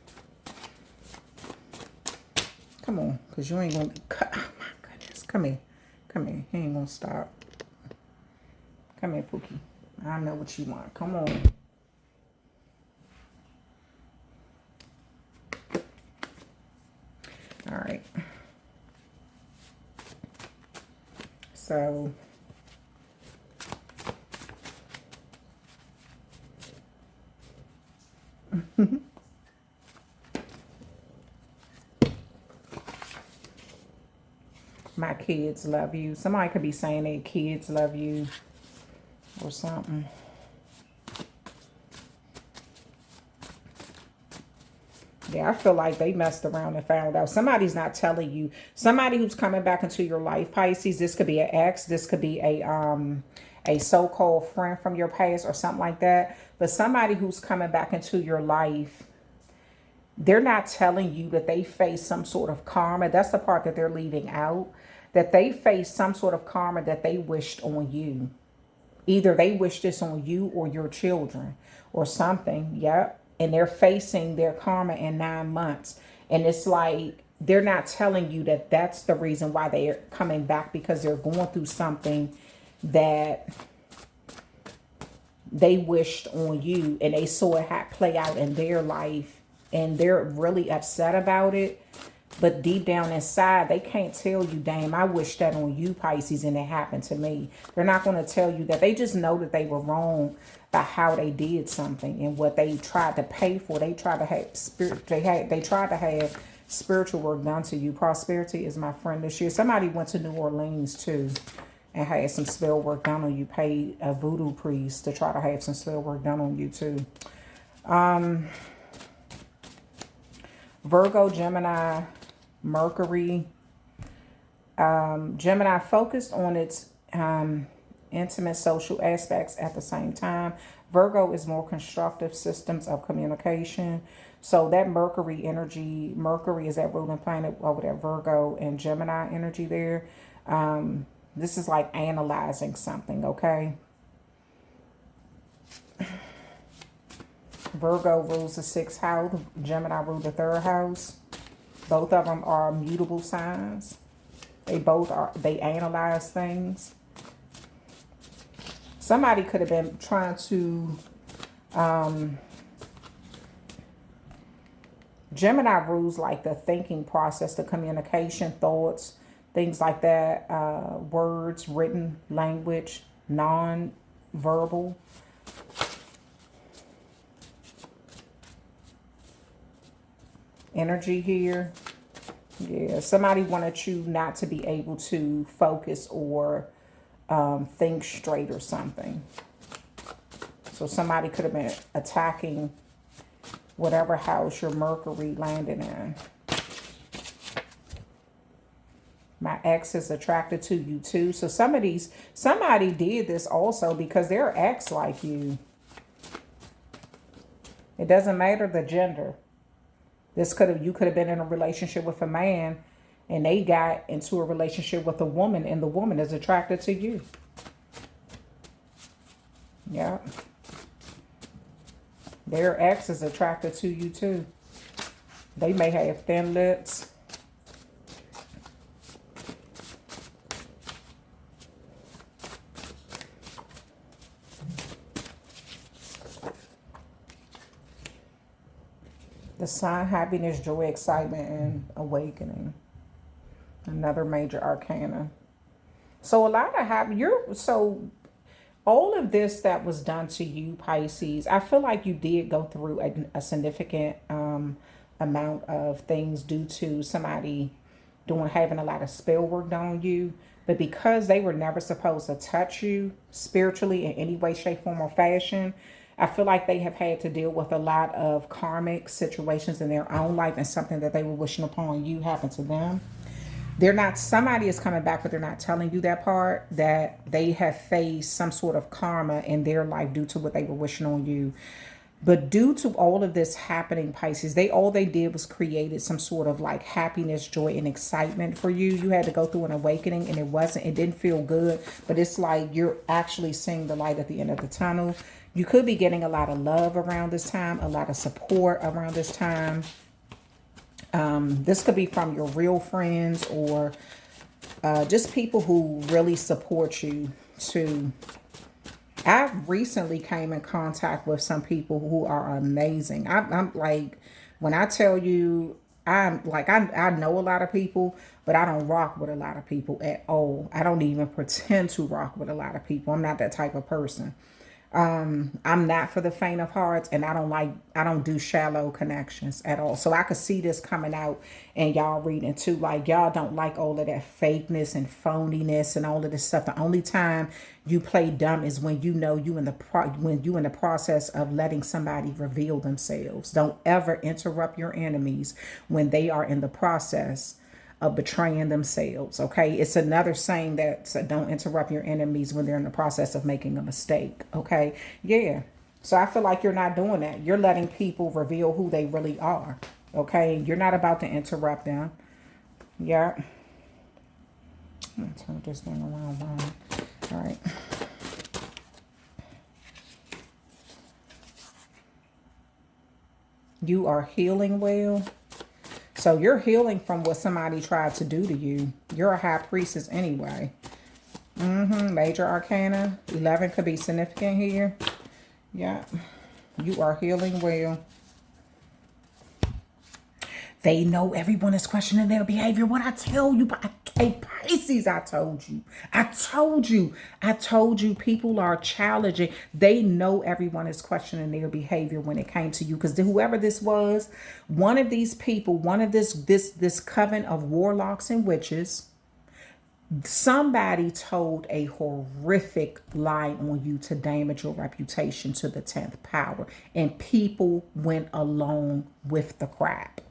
Come on, because you ain't going to... Oh, my goodness. Come here. Come here. He ain't going to stop. Come here, Pookie. I know what you want. Come on. All right. So... my kids love you. Somebody could be saying their kids love you or something. Yeah, I feel like they messed around and found out. Somebody's not telling you. Somebody who's coming back into your life, Pisces. This could be an ex. This could be a so-called friend from your past or something like that. But somebody who's coming back into your life, they're not telling you that they face some sort of karma. That's the part that they're leaving out. That they face some sort of karma that they wished on you. Either they wish this on you or your children or something. Yep. And they're facing their karma in 9 months. And it's like they're not telling you that that's the reason why they're coming back, because they're going through something that they wished on you and they saw it play out in their life. And they're really upset about it. But deep down inside, they can't tell you, damn, I wish that on you, Pisces, and it happened to me. They're not going to tell you that. They just know that they were wrong by how they did something and what they tried to pay for. They tried to have they tried to have spiritual work done to you. Prosperity is my friend this year. Somebody went to New Orleans too and had some spell work done on you. Paid a voodoo priest to try to have some spell work done on you too. Virgo, Gemini, Mercury. Gemini focused on its intimate social aspects at the same time. Virgo is more constructive systems of communication. So that Mercury energy, Mercury is that ruling planet over that Virgo and Gemini energy there. This is like analyzing something, okay? Virgo rules the 6th house. Gemini rules the 3rd house. Both of them are mutable signs. They analyze things. Somebody could have been trying to, Gemini rules like the thinking process, the communication, thoughts, things like that, words, written language, non-verbal. Energy here. Yeah, somebody wanted you not to be able to focus or think straight or something. So somebody could have been attacking whatever house your Mercury landed in. My ex is attracted to you too. So somebody did this also because they're ex like you. It doesn't matter the gender. You could have been in a relationship with a man And they got into a relationship with a woman, and the woman is attracted to you. Yeah. Their ex is attracted to you too. They may have thin lips. The sign, happiness, joy, excitement, and awakening. Another major arcana. So a lot of all of this that was done to you, Pisces, I feel like you did go through a significant amount of things due to somebody having a lot of spell work done on you. But because they were never supposed to touch you spiritually in any way, shape, form, or fashion, I feel like they have had to deal with a lot of karmic situations in their own life, and something that they were wishing upon you happened to them. They're not, somebody is coming back, but they're not telling you that part, that they have faced some sort of karma in their life due to what they were wishing on you. But due to all of this happening, Pisces, all they did was created some sort of like happiness, joy, and excitement for you. You had to go through an awakening, and it didn't feel good, but it's like you're actually seeing the light at the end of the tunnel. You could be getting a lot of love around this time, a lot of support around this time. This could be from your real friends, or just people who really support you too. I recently came in contact with some people who are amazing. I'm like, when I tell you, I'm like, I know a lot of people, but I don't rock with a lot of people at all. I don't even pretend to rock with a lot of people. I'm not that type of person. I'm not for the faint of hearts, and I don't do shallow connections at all. So I could see this coming out in y'all reading too. Like, y'all don't like all of that fakeness and phoniness and all of this stuff. The only time you play dumb is when you know you in the process of letting somebody reveal themselves. Don't ever interrupt your enemies when they are in the process of betraying themselves. Okay, it's another saying that don't interrupt your enemies when they're in the process of making a mistake. Okay, yeah. So I feel like you're not doing that. You're letting people reveal who they really are. Okay, you're not about to interrupt them. Yeah. I'm gonna turn this thing around. All right. You are healing well. So you're healing from what somebody tried to do to you. You're a high priestess anyway. Major arcana. 11 could be significant here. Yeah. You are healing well. They know everyone is questioning their behavior. What I tell you, hey, Pisces, I told you people are challenging. They know everyone is questioning their behavior when it came to you. Because whoever this was, one of these people, one of this coven of warlocks and witches, somebody told a horrific lie on you to damage your reputation to the 10th power. And people went along with the crap.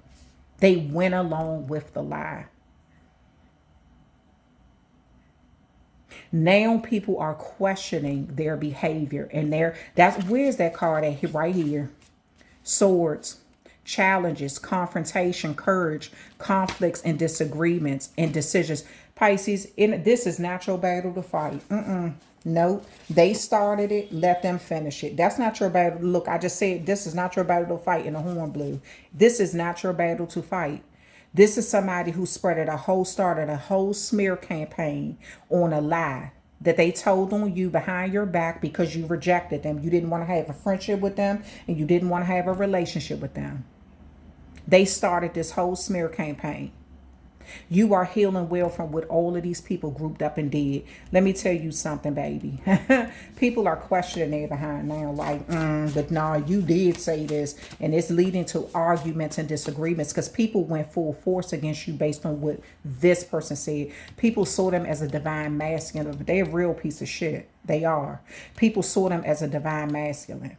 They went along with the lie. Now people are questioning their behavior, and where's that card at? Right here. Swords, challenges, confrontation, courage, conflicts, and disagreements and decisions. Pisces, this is not your battle to fight. Nope. They started it. Let them finish it. That's not your battle. Look, I just said this is not your battle to fight in the horn blue. This is not your battle to fight. This is somebody who started a whole smear campaign on a lie that they told on you behind your back because you rejected them. You didn't want to have a friendship with them, and you didn't want to have a relationship with them. They started this whole smear campaign. You are healing well from what all of these people grouped up and did. Let me tell you something, baby. People are questioning their behind now, like, but nah, you did say this. And it's leading to arguments and disagreements because people went full force against you based on what this person said. People saw them as a divine masculine, but they're a real piece of shit. They are. People saw them as a divine masculine.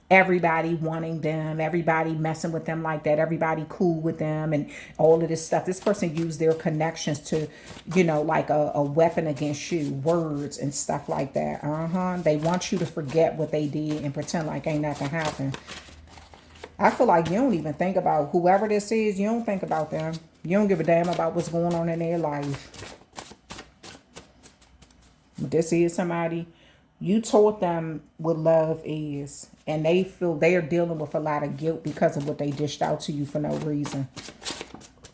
Everybody wanting them, everybody messing with them like that, everybody cool with them and all of this stuff. This person used their connections to, like a weapon against you, words and stuff like that. They want you to forget what they did and pretend like ain't nothing happened. I feel like you don't even think about whoever this is. You don't think about them. You don't give a damn about what's going on in their life. This is somebody you taught them what love is, and they feel they are dealing with a lot of guilt because of what they dished out to you for no reason.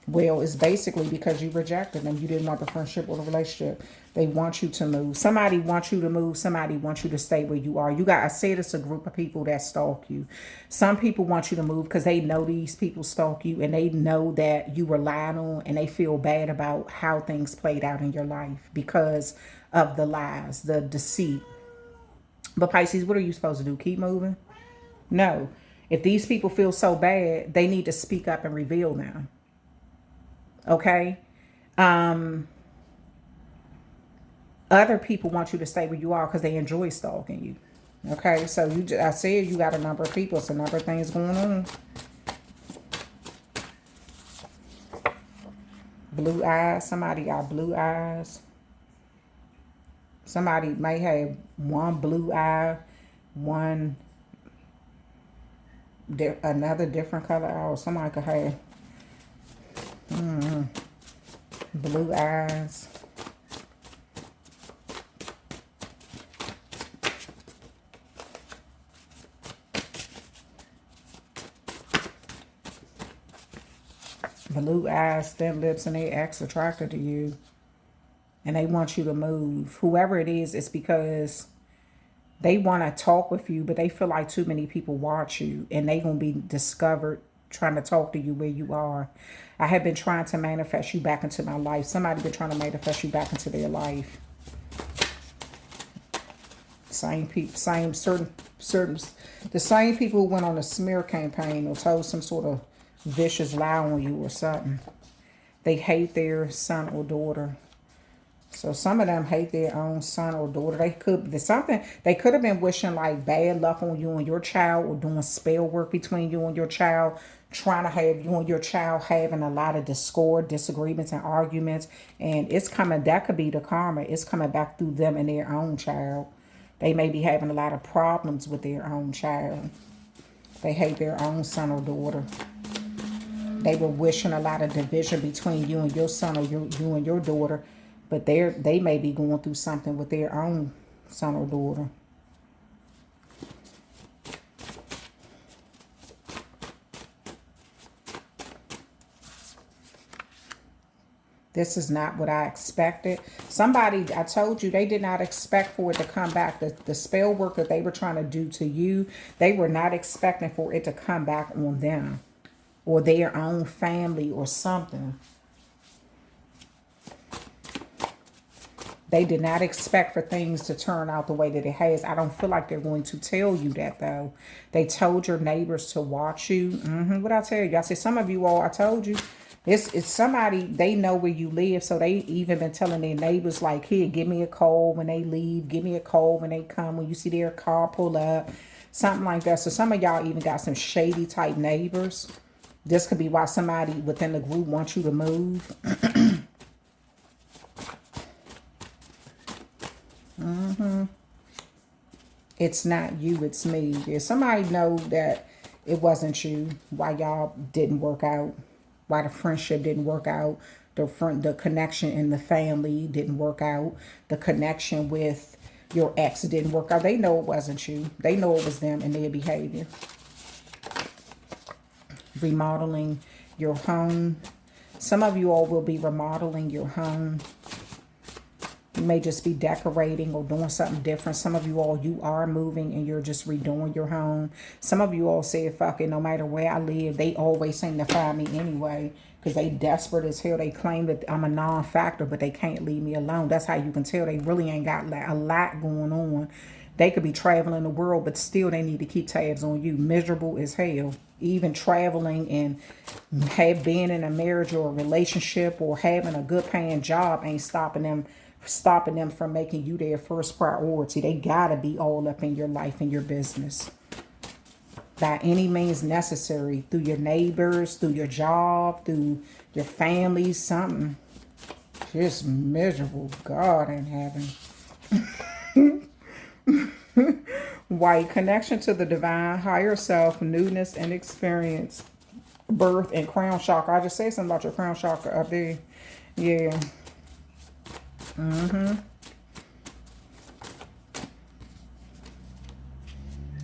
Well, it's basically because you rejected them. You didn't want the friendship or the relationship. They want you to move. Somebody wants you to move. Somebody wants you to stay where you are. I said it's a group of people that stalk you. Some people want you to move because they know these people stalk you, and they know that you were lied on, and they feel bad about how things played out in your life because of the lies, the deceit. But Pisces, what are you supposed to do? Keep moving? No. If these people feel so bad, they need to speak up and reveal them. Okay? Other people want you to stay where you are because they enjoy stalking you. Okay? So I said you got a number of people. It's a number of things going on. Blue eyes. Somebody got blue eyes. Somebody may have one blue eye, another different color eye, or somebody could have blue eyes. Blue eyes, thin lips, and they ex attracted to you. And they want you to move. Whoever it is, it's because they want to talk with you, but they feel like too many people watch you, and they going to be discovered trying to talk to you where you are. I have been trying to manifest you back into my life. Somebody been trying to manifest you back into their life. Same people, the same people who went on a smear campaign or told some sort of vicious lie on you or something. They hate their son or daughter. So some of them hate their own son or daughter. They could have been wishing like bad luck on you and your child, or doing spell work between you and your child, trying to have you and your child having a lot of discord, disagreements, and arguments. And it's coming, that could be the karma. It's coming back through them and their own child. They may be having a lot of problems with their own child. They hate their own son or daughter. They were wishing a lot of division between you and your son, or you and your daughter. But they may be going through something with their own son or daughter. This is not what I expected. Somebody, I told you, they did not expect for it to come back. The spell work that they were trying to do to you, they were not expecting for it to come back on them or their own family or something. They did not expect for things to turn out the way that it has. I don't feel like they're going to tell you that, though. They told your neighbors to watch you. What I tell you? I said, some of you all, I told you. It's somebody, they know where you live. So they even been telling their neighbors, like, here, give me a call when they leave. Give me a call when they come. When you see their car pull up. Something like that. So some of y'all even got some shady type neighbors. This could be why somebody within the group wants you to move. It's not you, it's me. If somebody know that it wasn't you, why y'all didn't work out, why the friendship didn't work out, the connection in the family didn't work out, the connection with your ex didn't work out. They know it wasn't you. They know it was them and their behavior. Remodeling your home. Some of you all will be remodeling your home. You may just be decorating or doing something different. Some of you all, you are moving and you're just redoing your home. Some of you all said, fuck it, no matter where I live, they always seem to find me anyway. Because they desperate as hell. They claim that I'm a non-factor, but they can't leave me alone. That's how you can tell they really ain't got a lot going on. They could be traveling the world, but still they need to keep tabs on you. Miserable as hell. Even traveling and being in a marriage or a relationship or having a good paying job ain't stopping them from making you their first priority. They gotta be all up in your life and your business. By any means necessary. Through your neighbors, through your job, through your family, something. Just miserable. God in heaven. White, connection to the divine, higher self, newness and experience, birth, and crown chakra. I just say something about your crown chakra up there. Yeah.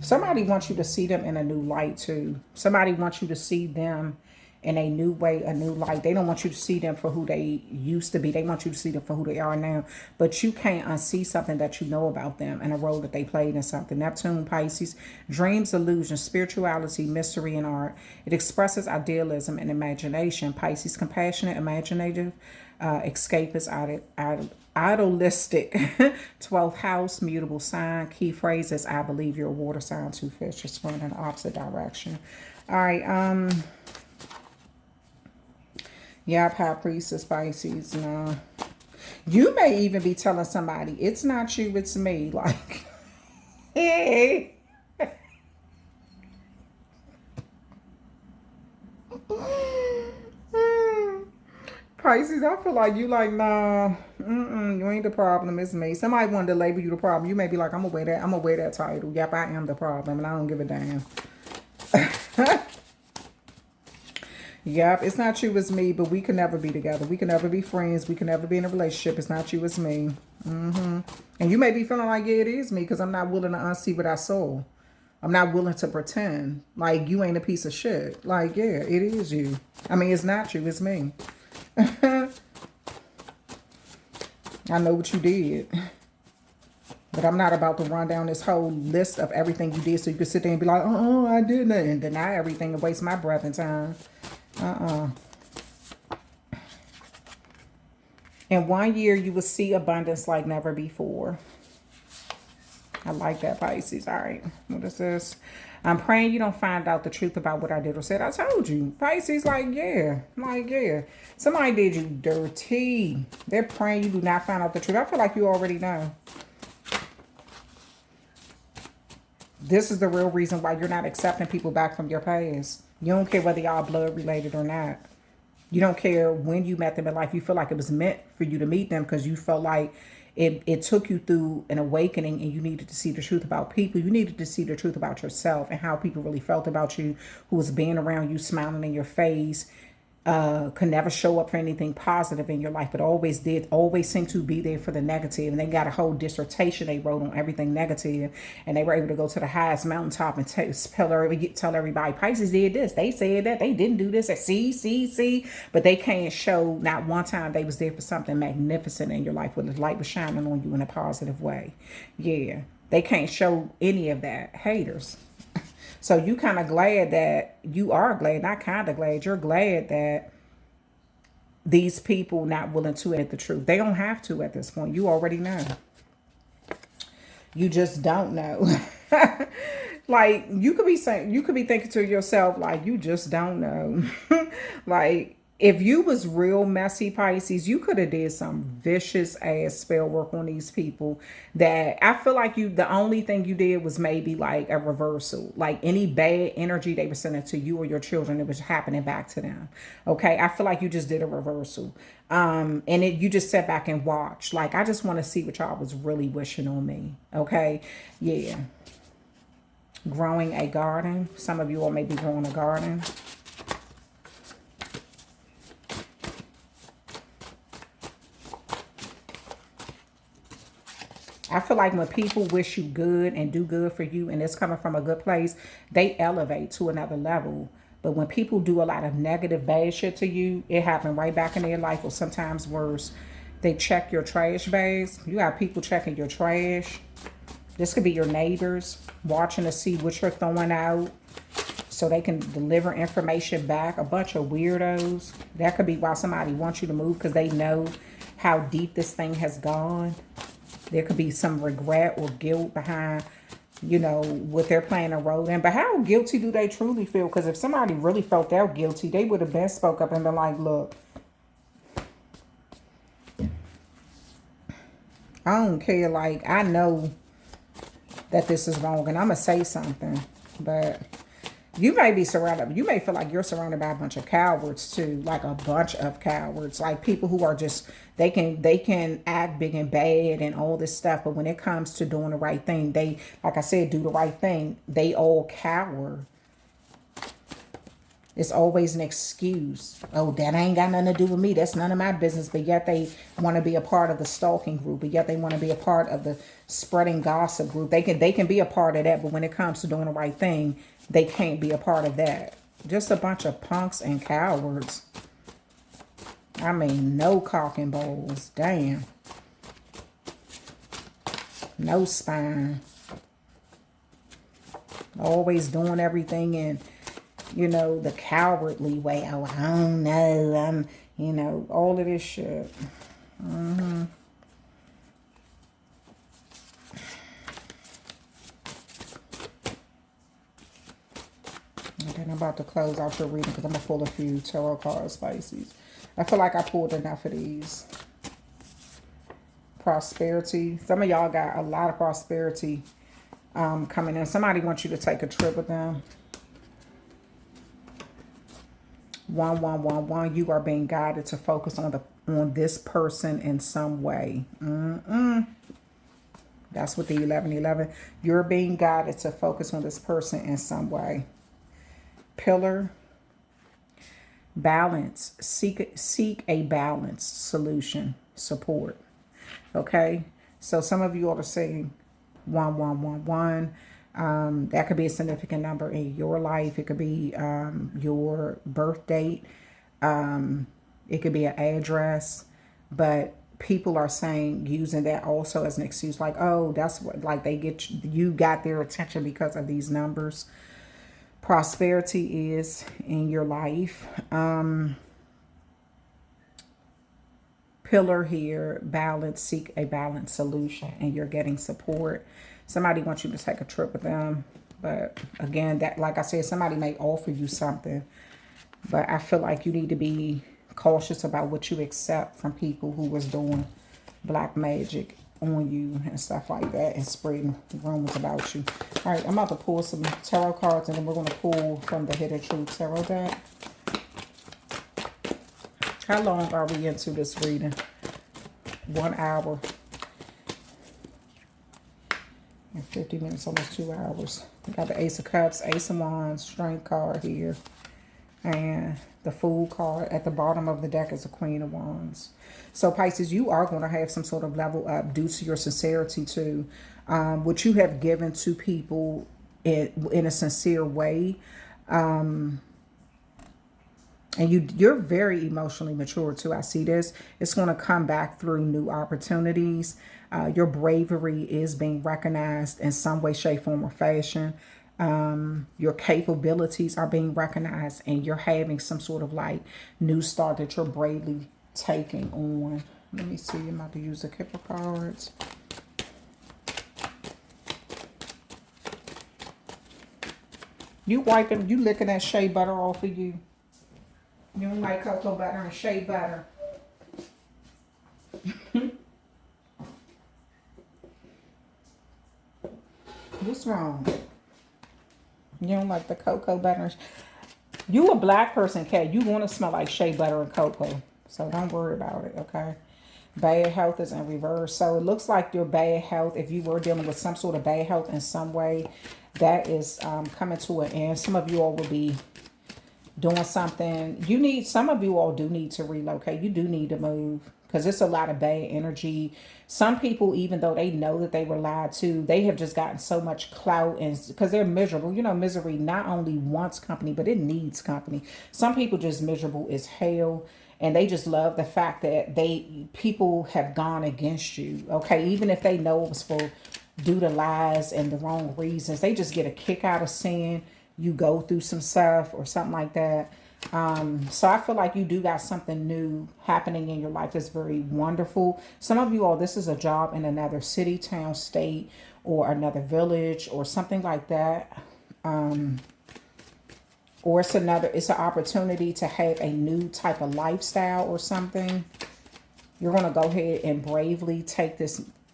Somebody wants you to see them in a new light too. Somebody wants you to see them in a new way, a new light. They don't want you to see them for who they used to be. They want you to see them for who they are now. But you can't unsee something that you know about them and a role that they played in something. Neptune, Pisces, dreams, illusions, spirituality, mystery, and art. It expresses idealism and imagination. Pisces, compassionate, imaginative, escapist, idealistic. 12th house, mutable sign. Key phrases: I believe you're a water sign, two fish, just going in the opposite direction. All right, yeah, I've had priestess, Pisces. No. You may even be telling somebody, it's not you, it's me. Like, hey. Pisces, I feel like you like, nah, you ain't the problem, it's me. Somebody wanted to label you the problem. You may be like, I'm gonna wear that title. Yep, I am the problem, and I don't give a damn. Yep, it's not you, it's me, but we can never be together. We can never be friends. We can never be in a relationship. It's not you, it's me. And you may be feeling like, yeah, it is me, because I'm not willing to unsee what I saw. I'm not willing to pretend like you ain't a piece of shit. Like, yeah, it is you. I mean, it's not you, it's me. I know what you did. But I'm not about to run down this whole list of everything you did so you can sit there and be like, I didn't, and deny everything and waste my breath and time. In 1 year, you will see abundance like never before. I like that, Pisces. All right. What is this? I'm praying you don't find out the truth about what I did or said. I told you. Pisces, like, yeah. Like, yeah. Somebody did you dirty. They're praying you do not find out the truth. I feel like you already know. This is the real reason why you're not accepting people back from your past. You don't care whether y'all blood related or not. You don't care when you met them in life. You feel like it was meant for you to meet them because you felt like it took you through an awakening and you needed to see the truth about people. You needed to see the truth about yourself and how people really felt about you, who was being around you, smiling in your face, could never show up for anything positive in your life, but always seemed to be there for the negative. And they got a whole dissertation they wrote on everything negative, and they were able to go to the highest mountaintop and tell everybody, Pisces did this, they said that, they didn't do this, see, but they can't show not one time they was there for something magnificent in your life where the light was shining on you in a positive way. Yeah, they can't show any of that. Haters. So you kind of glad that you are glad, not kind of glad, you're glad that these people not willing to admit the truth. They don't have to at this point. You already know. You just don't know. Like, you could be thinking to yourself, like, you just don't know. Like, if you was real messy, Pisces, you could have did some vicious ass spell work on these people that I feel like the only thing you did was maybe like a reversal. Like any bad energy they were sending to you or your children, it was happening back to them. Okay. I feel like you just did a reversal. And you just sat back and watched. Like, I just want to see what y'all was really wishing on me. Okay. Yeah. Growing a garden. Some of you all may be growing a garden. I feel like when people wish you good and do good for you and it's coming from a good place, they elevate to another level. But when people do a lot of negative, bad shit to you, it happened right back in their life, or sometimes worse. They check your trash bags. You got people checking your trash. This could be your neighbors watching to see what you're throwing out so they can deliver information back. A bunch of weirdos. That could be why somebody wants you to move, because they know how deep this thing has gone. There could be some regret or guilt behind, what they're playing a role in. But how guilty do they truly feel? Because if somebody really felt they're guilty, they would have been spoke up and been like, look, I don't care. Like, I know that this is wrong and I'm going to say something. But You may be surrounded, you may feel like you're surrounded by a bunch of cowards too, like a bunch of cowards, like people who are just, they can act big and bad and all this stuff, but when it comes to doing the right thing, they, like I said, do the right thing, they all cower. It's always an excuse. Oh, that ain't got nothing to do with me. That's none of my business. But yet they want to be a part of the stalking group. But yet they want to be a part of the spreading gossip group. They can be a part of that. But when it comes to doing the right thing, they can't be a part of that. Just a bunch of punks and cowards. I mean, no cock and balls. Damn. No spine. Always doing everything in, you know, the cowardly way. Oh, I don't know. I'm, you know, all of this shit. And then I'm about to close out your reading because I'm going to pull a few tarot cards, Pisces. I feel like I pulled enough of these. Prosperity. Some of y'all got a lot of prosperity coming in. Somebody wants you to take a trip with them. 1111. You are being guided to focus on this person in some way. That's what the 1111. You're being guided to focus on this person in some way. Pillar. Balance. Seek a balanced solution. Support. Okay. So some of you are saying 1111. That could be a significant number in your life. It could be your birth date. It could be an address. But people are saying, using that also as an excuse, like, oh, that's what, like, they get you got their attention because of these numbers. Prosperity is in your life. Pillar here, balance, seek a balanced solution, and you're getting support. Somebody wants you to take a trip with them. But again, that, like I said, somebody may offer you something. But I feel like you need to be cautious about what you accept from people who was doing black magic on you and stuff like that and spreading rumors about you. All right, I'm about to pull some tarot cards and then we're going to pull from the Hidden Truth Tarot deck. How long are we into this reading? 1 hour. And 50 minutes, almost 2 hours. We got the Ace of Cups, Ace of Wands, Strength card here. And the Fool card at the bottom of the deck is the Queen of Wands. So Pisces, you are going to have some sort of level up due to your sincerity too. What you have given to people in a sincere way. And you're very emotionally mature too. I see this. It's going to come back through new opportunities. Your bravery is being recognized in some way, shape, form, or fashion. Your capabilities are being recognized and you're having some sort of like new start that you're bravely taking on. Let me see. I'm about to use a couple cards. You wiping, you licking that shea butter off of you. You don't like cocoa butter and shea butter. What's wrong? You don't like the cocoa butter. You a black person, Kat. You want to smell like shea butter and cocoa. So don't worry about it, okay? Bad health is in reverse. So it looks like your bad health, if you were dealing with some sort of bad health in some way, that is coming to an end. Some of you all will be doing something. Some of you all do need to relocate. You do need to move because it's a lot of bad energy. Some people, even though they know that they were lied to, they have just gotten so much clout and because they're miserable. You know, misery not only wants company, but it needs company. Some people just miserable as hell. And they just love the fact that people have gone against you. Okay, even if they know it was for due to lies and the wrong reasons, they just get a kick out of seeing you go through some stuff or something like that. So I feel like you do got something new happening in your life that's very wonderful. Some of you all, this is a job in another city, town, state, or another village or something like that. Or it's an opportunity to have a new type of lifestyle or something. You're going to go ahead and bravely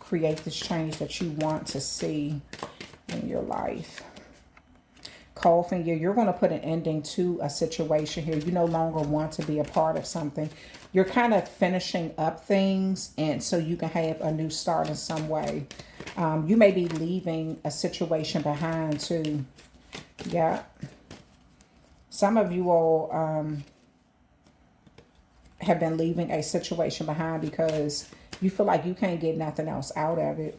create this change that you want to see in your life. Coffin, you're going to put an ending to a situation here. You no longer want to be a part of something. You're kind of finishing up things, and so you can have a new start in some way. You may be leaving a situation behind too. Yeah. Some of you all have been leaving a situation behind because you feel like you can't get nothing else out of it.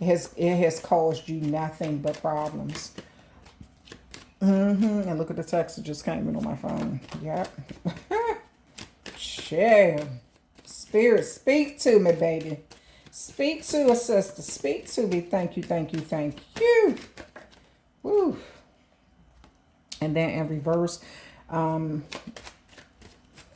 It has caused you nothing but problems. And look at the text that just came in on my phone. Yep. Share. Spirit, speak to me, baby. Speak to us, sister. Speak to me. Thank you, thank you, thank you. Woo. And then in reverse,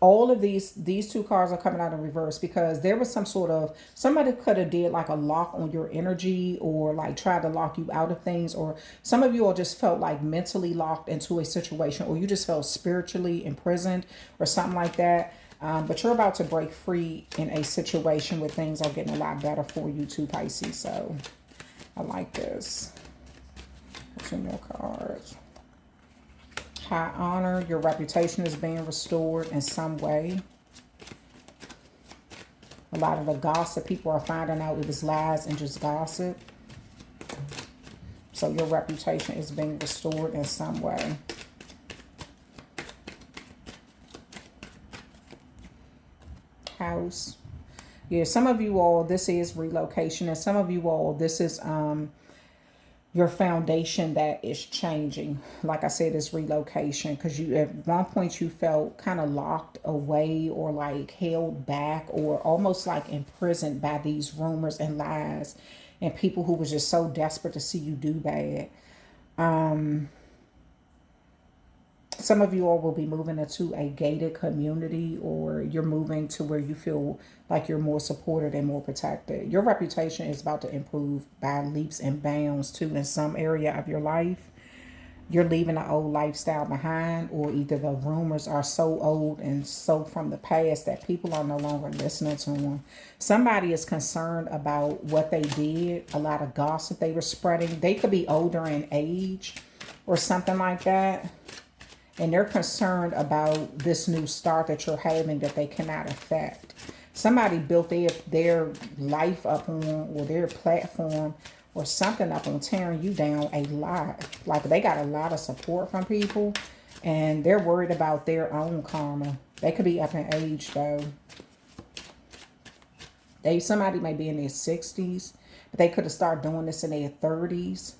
all of these two cards are coming out in reverse because there was some sort of, somebody could have did like a lock on your energy or like tried to lock you out of things, or some of you all just felt like mentally locked into a situation, or you just felt spiritually imprisoned or something like that. But you're about to break free in a situation where things are getting a lot better for you too, Pisces. So I like this. Two more cards. High honor, your reputation is being restored in some way. A lot of the gossip, people are finding out it was lies and just gossip. So your reputation is being restored in some way. House. Yeah, some of you all, this is relocation, and some of you all, this is your foundation that is changing. Like I said, it's relocation, because you at one point you felt kind of locked away or like held back or almost like imprisoned by these rumors and lies and people who was just so desperate to see you do bad. Some of you all will be moving into a gated community, or you're moving to where you feel like you're more supported and more protected. Your reputation is about to improve by leaps and bounds too in some area of your life. You're leaving an old lifestyle behind, or either the rumors are so old and so from the past that people are no longer listening to them. Somebody is concerned about what they did, a lot of gossip they were spreading. They could be older in age or something like that. And they're concerned about this new start that you're having that they cannot affect. Somebody built their life up on, or their platform or something up on tearing you down a lot. Like they got a lot of support from people, and they're worried about their own karma. They could be up in age though. Somebody may be in their 60s, but they could have started doing this in their 30s.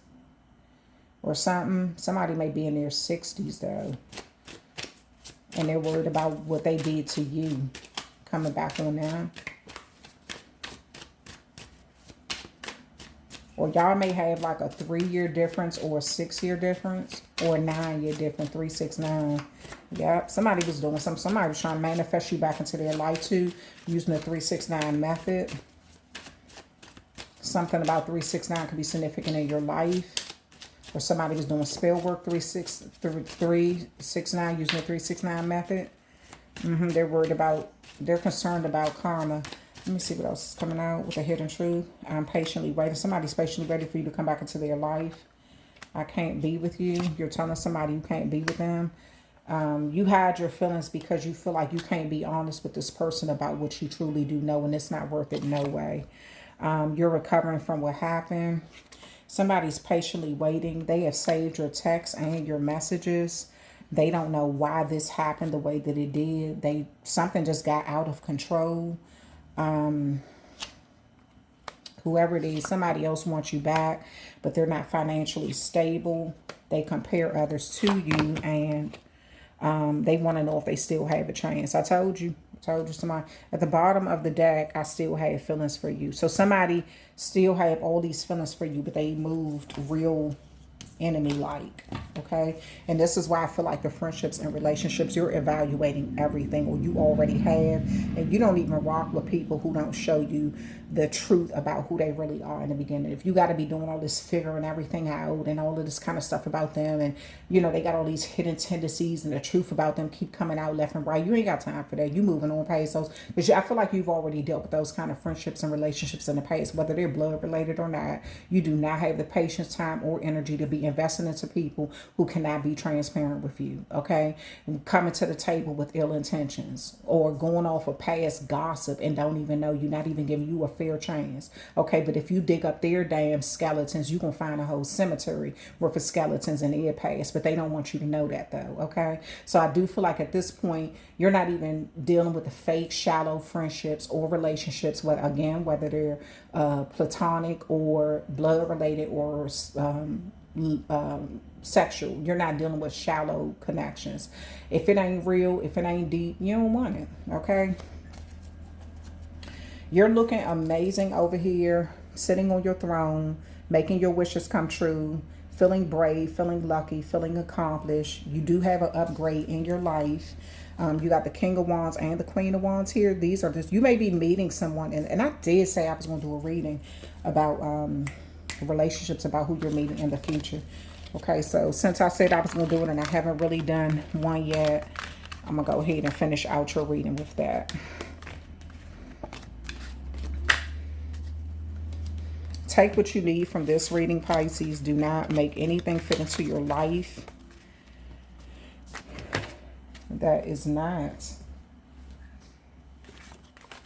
Or something. Somebody may be in their 60s though, and they're worried about what they did to you coming back on them. Or y'all may have like a 3-year difference or a 6-year difference or a 9-year difference. 3, 6, 9. Yep. Somebody was doing something. Somebody was trying to manifest you back into their life too, using the 3, 6, 9 method. Something about 3, 6, 9 could be significant in your life. Or somebody was doing spell work 3, 6, 9 using the 3, 6, 9 method. They're worried about, they're concerned about karma. Let me see what else is coming out with the hidden truth. I'm patiently waiting. Somebody's patiently ready for you to come back into their life. I can't be with you. You're telling somebody you can't be with them. You hide your feelings because you feel like you can't be honest with this person about what you truly do know, and it's not worth it no way. You're recovering from what happened. Somebody's patiently waiting. They have saved your texts and your messages. They don't know why this happened the way that it did. Something just got out of control. Whoever it is, somebody else wants you back, but they're not financially stable. They compare others to you, and they want to know if they still have a chance. I told you somebody at the bottom of the deck, I still have feelings for you. So somebody still have all these feelings for you, but they moved real enemy-like, okay? And this is why I feel like the friendships and relationships, you're evaluating everything, or you already have, and you don't even rock with people who don't show you the truth about who they really are in the beginning. If you got to be doing all this figuring everything out and all of this kind of stuff about them, and you know they got all these hidden tendencies and the truth about them keep coming out left and right, you ain't got time for that. You moving on past those, because I feel like you've already dealt with those kind of friendships and relationships in the past, whether they're blood related or not. You do not have the patience, time, or energy to be investing into people who cannot be transparent with you, okay? Coming to the table with ill intentions or going off of past gossip and don't even know you, not even giving you a fair chance, okay? But if you dig up their damn skeletons, you're going to find a whole cemetery worth of skeletons in their past, but they don't want you to know that though, okay? So I do feel like at this point, you're not even dealing with the fake, shallow friendships or relationships, whether they're platonic or blood related or sexual. You're not dealing with shallow connections. If it ain't real, if it ain't deep, you don't want it, okay? You're looking amazing over here, sitting on your throne, making your wishes come true, feeling brave, feeling lucky, feeling accomplished. You do have an upgrade in your life. You got the King of Wands and the Queen of Wands here. These are just, you may be meeting someone. And I did say I was going to do a reading about relationships, about who you're meeting in the future. Okay, so since I said I was going to do it and I haven't really done one yet, I'm going to go ahead and finish out your reading with that. Take what you need from this reading, Pisces. Do not make anything fit into your life that is not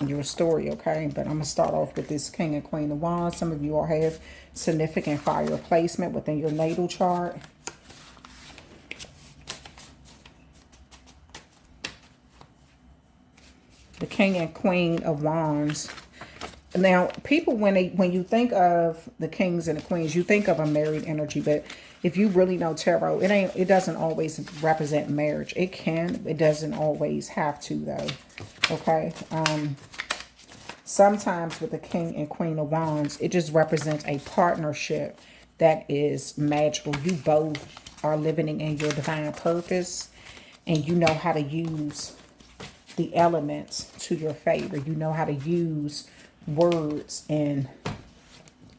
your story, okay? But I'm going to start off with this King and Queen of Wands. Some of you all have significant fire placement within your natal chart. The King and Queen of Wands. Now, people, when you think of the kings and the queens, you think of a married energy, but if you really know tarot, it doesn't always represent marriage. It doesn't always have to though. Okay. Sometimes with the King and Queen of Wands, it just represents a partnership that is magical. You both are living in your divine purpose and you know how to use the elements to your favor. You know how to use words and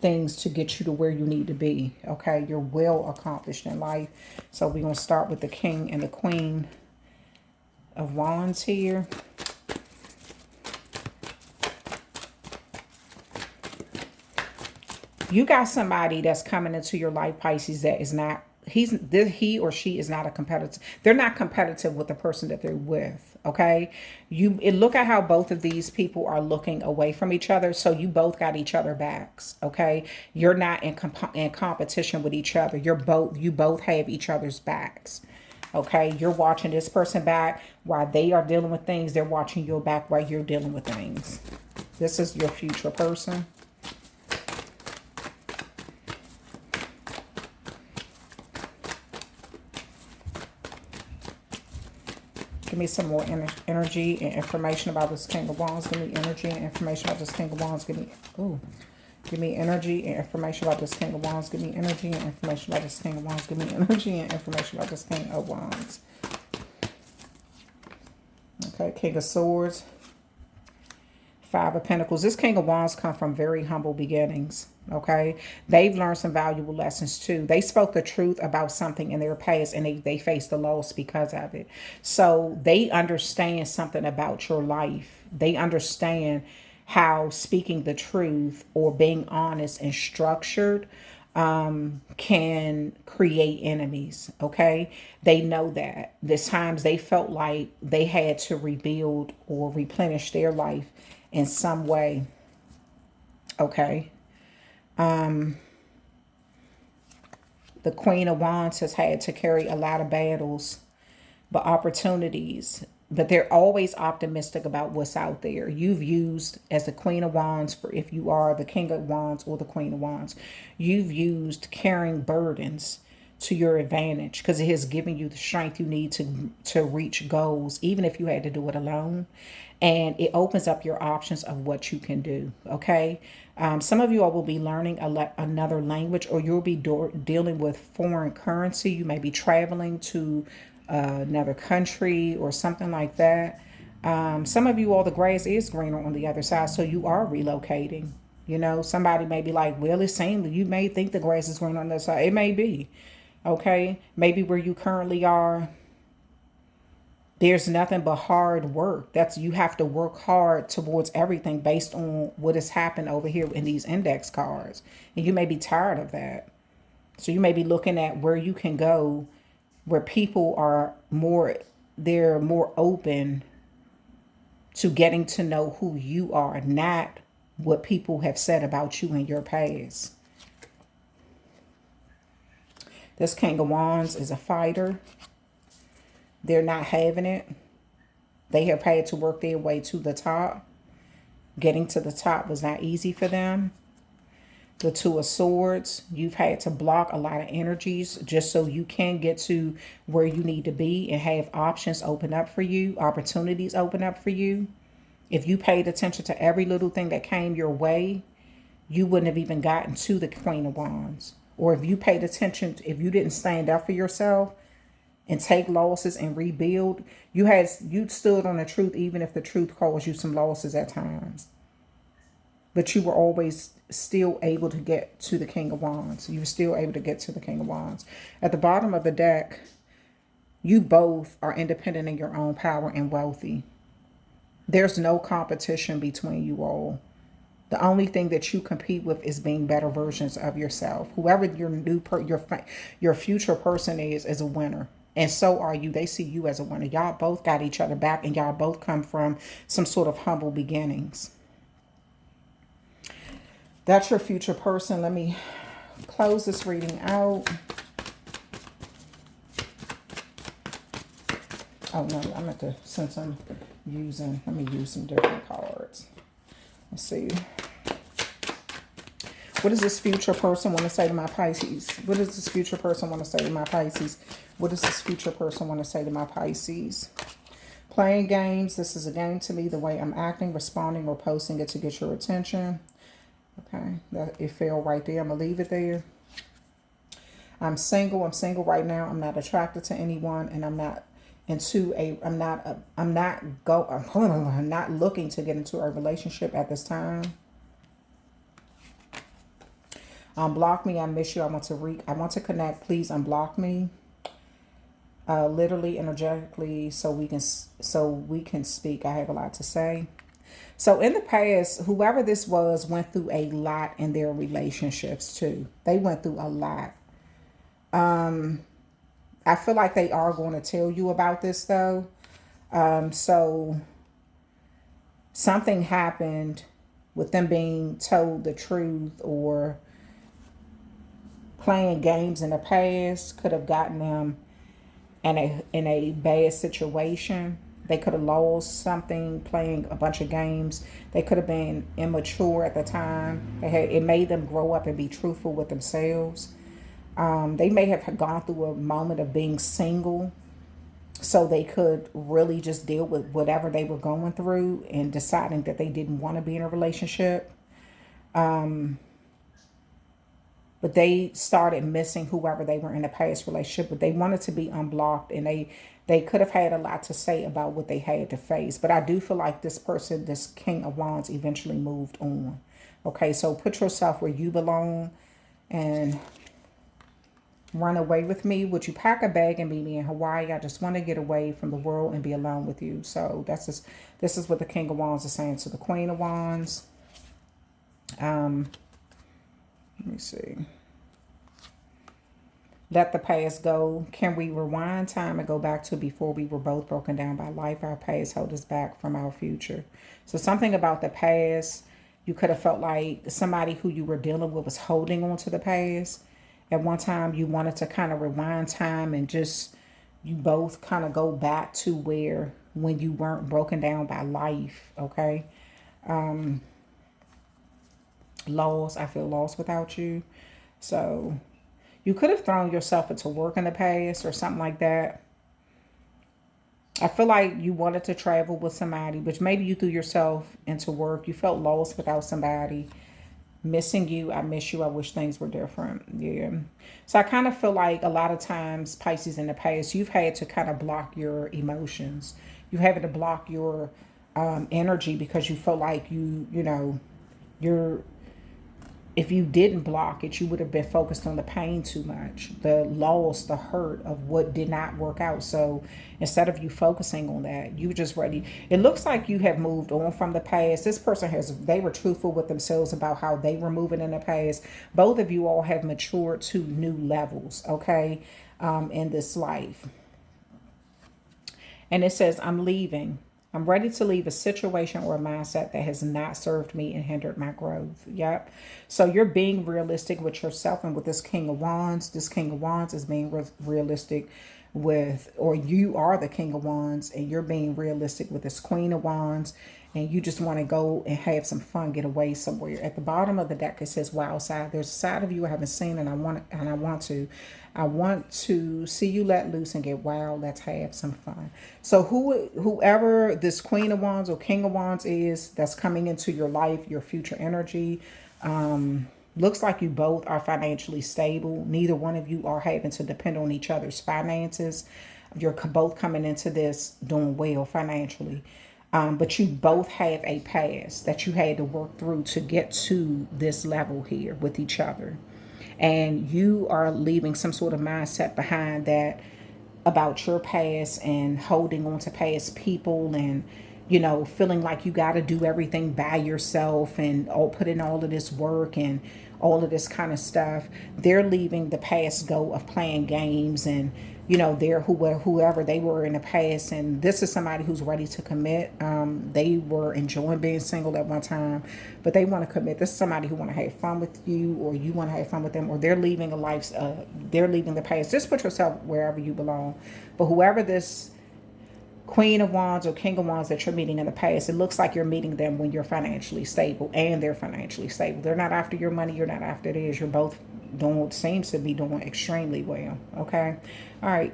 things to get you to where you need to be. Okay, you're well accomplished in life. So we're going to start with the King and the Queen of Wands here. You got somebody that's coming into your life, Pisces, that is not, he or she is not a competitor. They're not competitive with the person that they're with, okay? Look at how both of these people are looking away from each other, so you both got each other backs, okay? You're not in competition with each other. You both have each other's backs, okay? You're watching this person back while they are dealing with things. They're watching your back while you're dealing with things. This is your future person. Give me some more energy and information about this King of Wands. Give me energy and information about this King of Wands. Give me energy and information about this King of Wands. Give me energy and information about this King of Wands. Give me energy and information about this King of Wands. Okay, King of Swords. Five of Pentacles. This King of Wands come from very humble beginnings. Okay, they've learned some valuable lessons too. They spoke the truth about something in their past and they faced the loss because of it. So they understand something about your life. They understand how speaking the truth or being honest and structured can create enemies. Okay, they know that. There's times they felt like they had to rebuild or replenish their life in some way. Okay. The Queen of Wands has had to carry a lot of battles, but opportunities. But they're always optimistic about what's out there. You've used, as the Queen of Wands, for if you are the King of Wands or the Queen of Wands, you've used carrying burdens to your advantage because it has given you the strength you need to reach goals, even if you had to do it alone. And it opens up your options of what you can do. Okay. Some of you all will be learning another language, or you'll be dealing with foreign currency. You may be traveling to another country or something like that. Some of you all, the grass is greener on the other side, so you are relocating. You know, somebody may be like, well, it's saying that you may think the grass is greener on the other side. It may be. Okay. Maybe where you currently are, there's nothing but hard work. You have to work hard towards everything based on what has happened over here in these index cards. And you may be tired of that. So you may be looking at where you can go, where people are more, they're more open to getting to know who you are, not what people have said about you in your past. This King of Wands is a fighter. They're not having it. They have had to work their way to the top. Getting to the top was not easy for them. The Two of Swords, you've had to block a lot of energies just so you can get to where you need to be and have options open up for you, opportunities open up for you. If you paid attention to every little thing that came your way, you wouldn't have even gotten to the Queen of Wands. Or if you paid attention, if you didn't stand up for yourself and take losses and rebuild, you stood on the truth, even if the truth caused you some losses at times. But you were always still able to get to the King of Wands. You were still able to get to the King of Wands. At the bottom of the deck, you both are independent in your own power and wealthy. There's no competition between you all. The only thing that you compete with is being better versions of yourself. Whoever your future person is a winner. And so are you. They see you as a winner. Y'all both got each other back, and y'all both come from some sort of humble beginnings. That's your future person. Let me close this reading out. Oh, no, I'm at the, since I'm using, let me use some different cards. Let's see. What does this future person want to say to my Pisces? What does this future person want to say to my Pisces? What does this future person want to say to my Pisces? Playing games. This is a game to me. The way I'm acting, responding, or posting it to get your attention. Okay, it fell right there. I'm going to leave it there. I'm single. I'm single right now. I'm not attracted to anyone, and I'm not into a, I'm not looking to get into a relationship at this time. Unblock me. I miss you. I want to connect. Please unblock me. Literally, energetically, so we can speak. I have a lot to say. So in the past, whoever this was went through a lot in their relationships too. They went through a lot. I feel like they are going to tell you about this though. So something happened with them being told the truth, or playing games in the past could have gotten them in a bad situation. They could have lost something playing a bunch of games. They could have been immature at the time. It made them grow up and be truthful with themselves. They may have gone through a moment of being single, so they could really just deal with whatever they were going through and deciding that they didn't want to be in a relationship. But they started missing whoever they were in a past relationship, but they wanted to be unblocked, and they could have had a lot to say about what they had to face. But I do feel like this person, this King of Wands, eventually moved on. Okay, so put yourself where you belong and run away with me. Would you pack a bag and meet me in Hawaii? I just want to get away from the world and be alone with you. So this is what the King of Wands is saying to the Queen of Wands. Let me see. Let the past go. Can we rewind time and go back to before we were both broken down by life? Our past held us back from our future. So something about the past, you could have felt like somebody who you were dealing with was holding on to the past. At one time, you wanted to kind of rewind time and just, you both kind of go back to when you weren't broken down by life, okay? Lost. I feel lost without you. So you could have thrown yourself into work in the past or something like that. I feel like you wanted to travel with somebody, but maybe you threw yourself into work. You felt lost without somebody. Missing you. I miss you. I wish things were different. Yeah. So I kind of feel like a lot of times, Pisces, in the past, you've had to kind of block your emotions. You have to block your energy because you feel like you're if you didn't block it, you would have been focused on the pain too much, the loss, the hurt of what did not work out. So instead of you focusing on that, you were just ready. It looks like you have moved on from the past. This person they were truthful with themselves about how they were moving in the past. Both of you all have matured to new levels, okay, in this life. And it says, I'm leaving. I'm ready to leave a situation or a mindset that has not served me and hindered my growth. Yep. So you're being realistic with yourself and with this King of Wands. This King of Wands is being realistic with, or you are the King of Wands and you're being realistic with this Queen of Wands. And you just want to go and have some fun, get away somewhere. At the bottom of the deck, it says wild side. There's a side of you I haven't seen, and I want to see you let loose and get wild. Let's have some fun. So whoever this Queen of Wands or King of Wands is that's coming into your life, your future energy, looks like you both are financially stable. Neither one of you are having to depend on each other's finances. You're both coming into this doing well financially. But you both have a past that you had to work through to get to this level here with each other. And you are leaving some sort of mindset behind that about your past and holding on to past people and, feeling like you got to do everything by yourself and put in all of this work and all of this kind of stuff. They're leaving the past go of playing games and, they're whoever they were in the past. And this is somebody who's ready to commit. They were enjoying being single at one time, but they want to commit. This is somebody who want to have fun with you, or you want to have fun with them, or they're leaving they're leaving the past. Just put yourself wherever you belong. But whoever this Queen of Wands or King of Wands that you're meeting in the past, it looks like you're meeting them when you're financially stable and they're financially stable. They're not after your money. You're not after theirs. You're both seems to be doing extremely well. Okay. All right.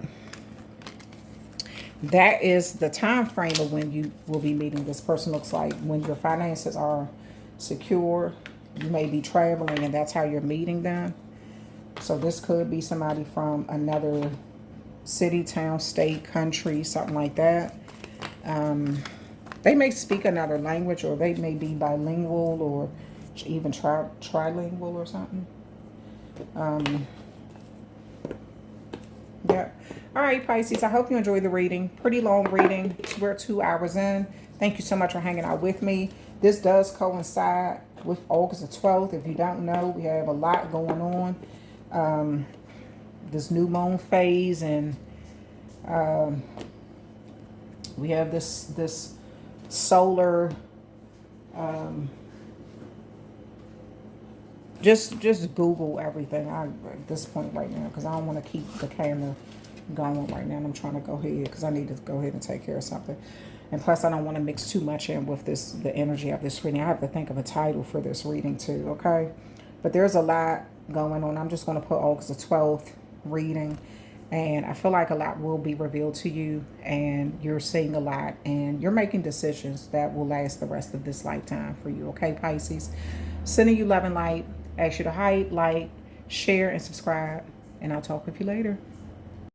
That is the time frame of when you will be meeting this person. Looks like when your finances are secure, you may be traveling and that's how you're meeting them. So this could be somebody from another city, town, state, country, something like that. They may speak another language, or they may be bilingual, or even trilingual or something. Yeah. All right, Pisces, I hope you enjoyed the reading. Pretty long reading. We're 2 hours in. Thank you so much for hanging out with me. This does coincide with August the 12th. If you don't know, we have a lot going on. This new moon phase, and we have this solar just Google everything at this point right now, because I don't want to keep the camera going right now, and I'm trying to go ahead because I need to go ahead and take care of something. And plus, I don't want to mix too much in with the energy of this reading. I have to think of a title for this reading too, okay? But there's a lot going on. I'm just going to put August the 12th reading, and I feel like a lot will be revealed to you, and you're seeing a lot, and you're making decisions that will last the rest of this lifetime for you, okay, Pisces? Sending you love and light. Ask you to like, share, and subscribe, and I'll talk with you later.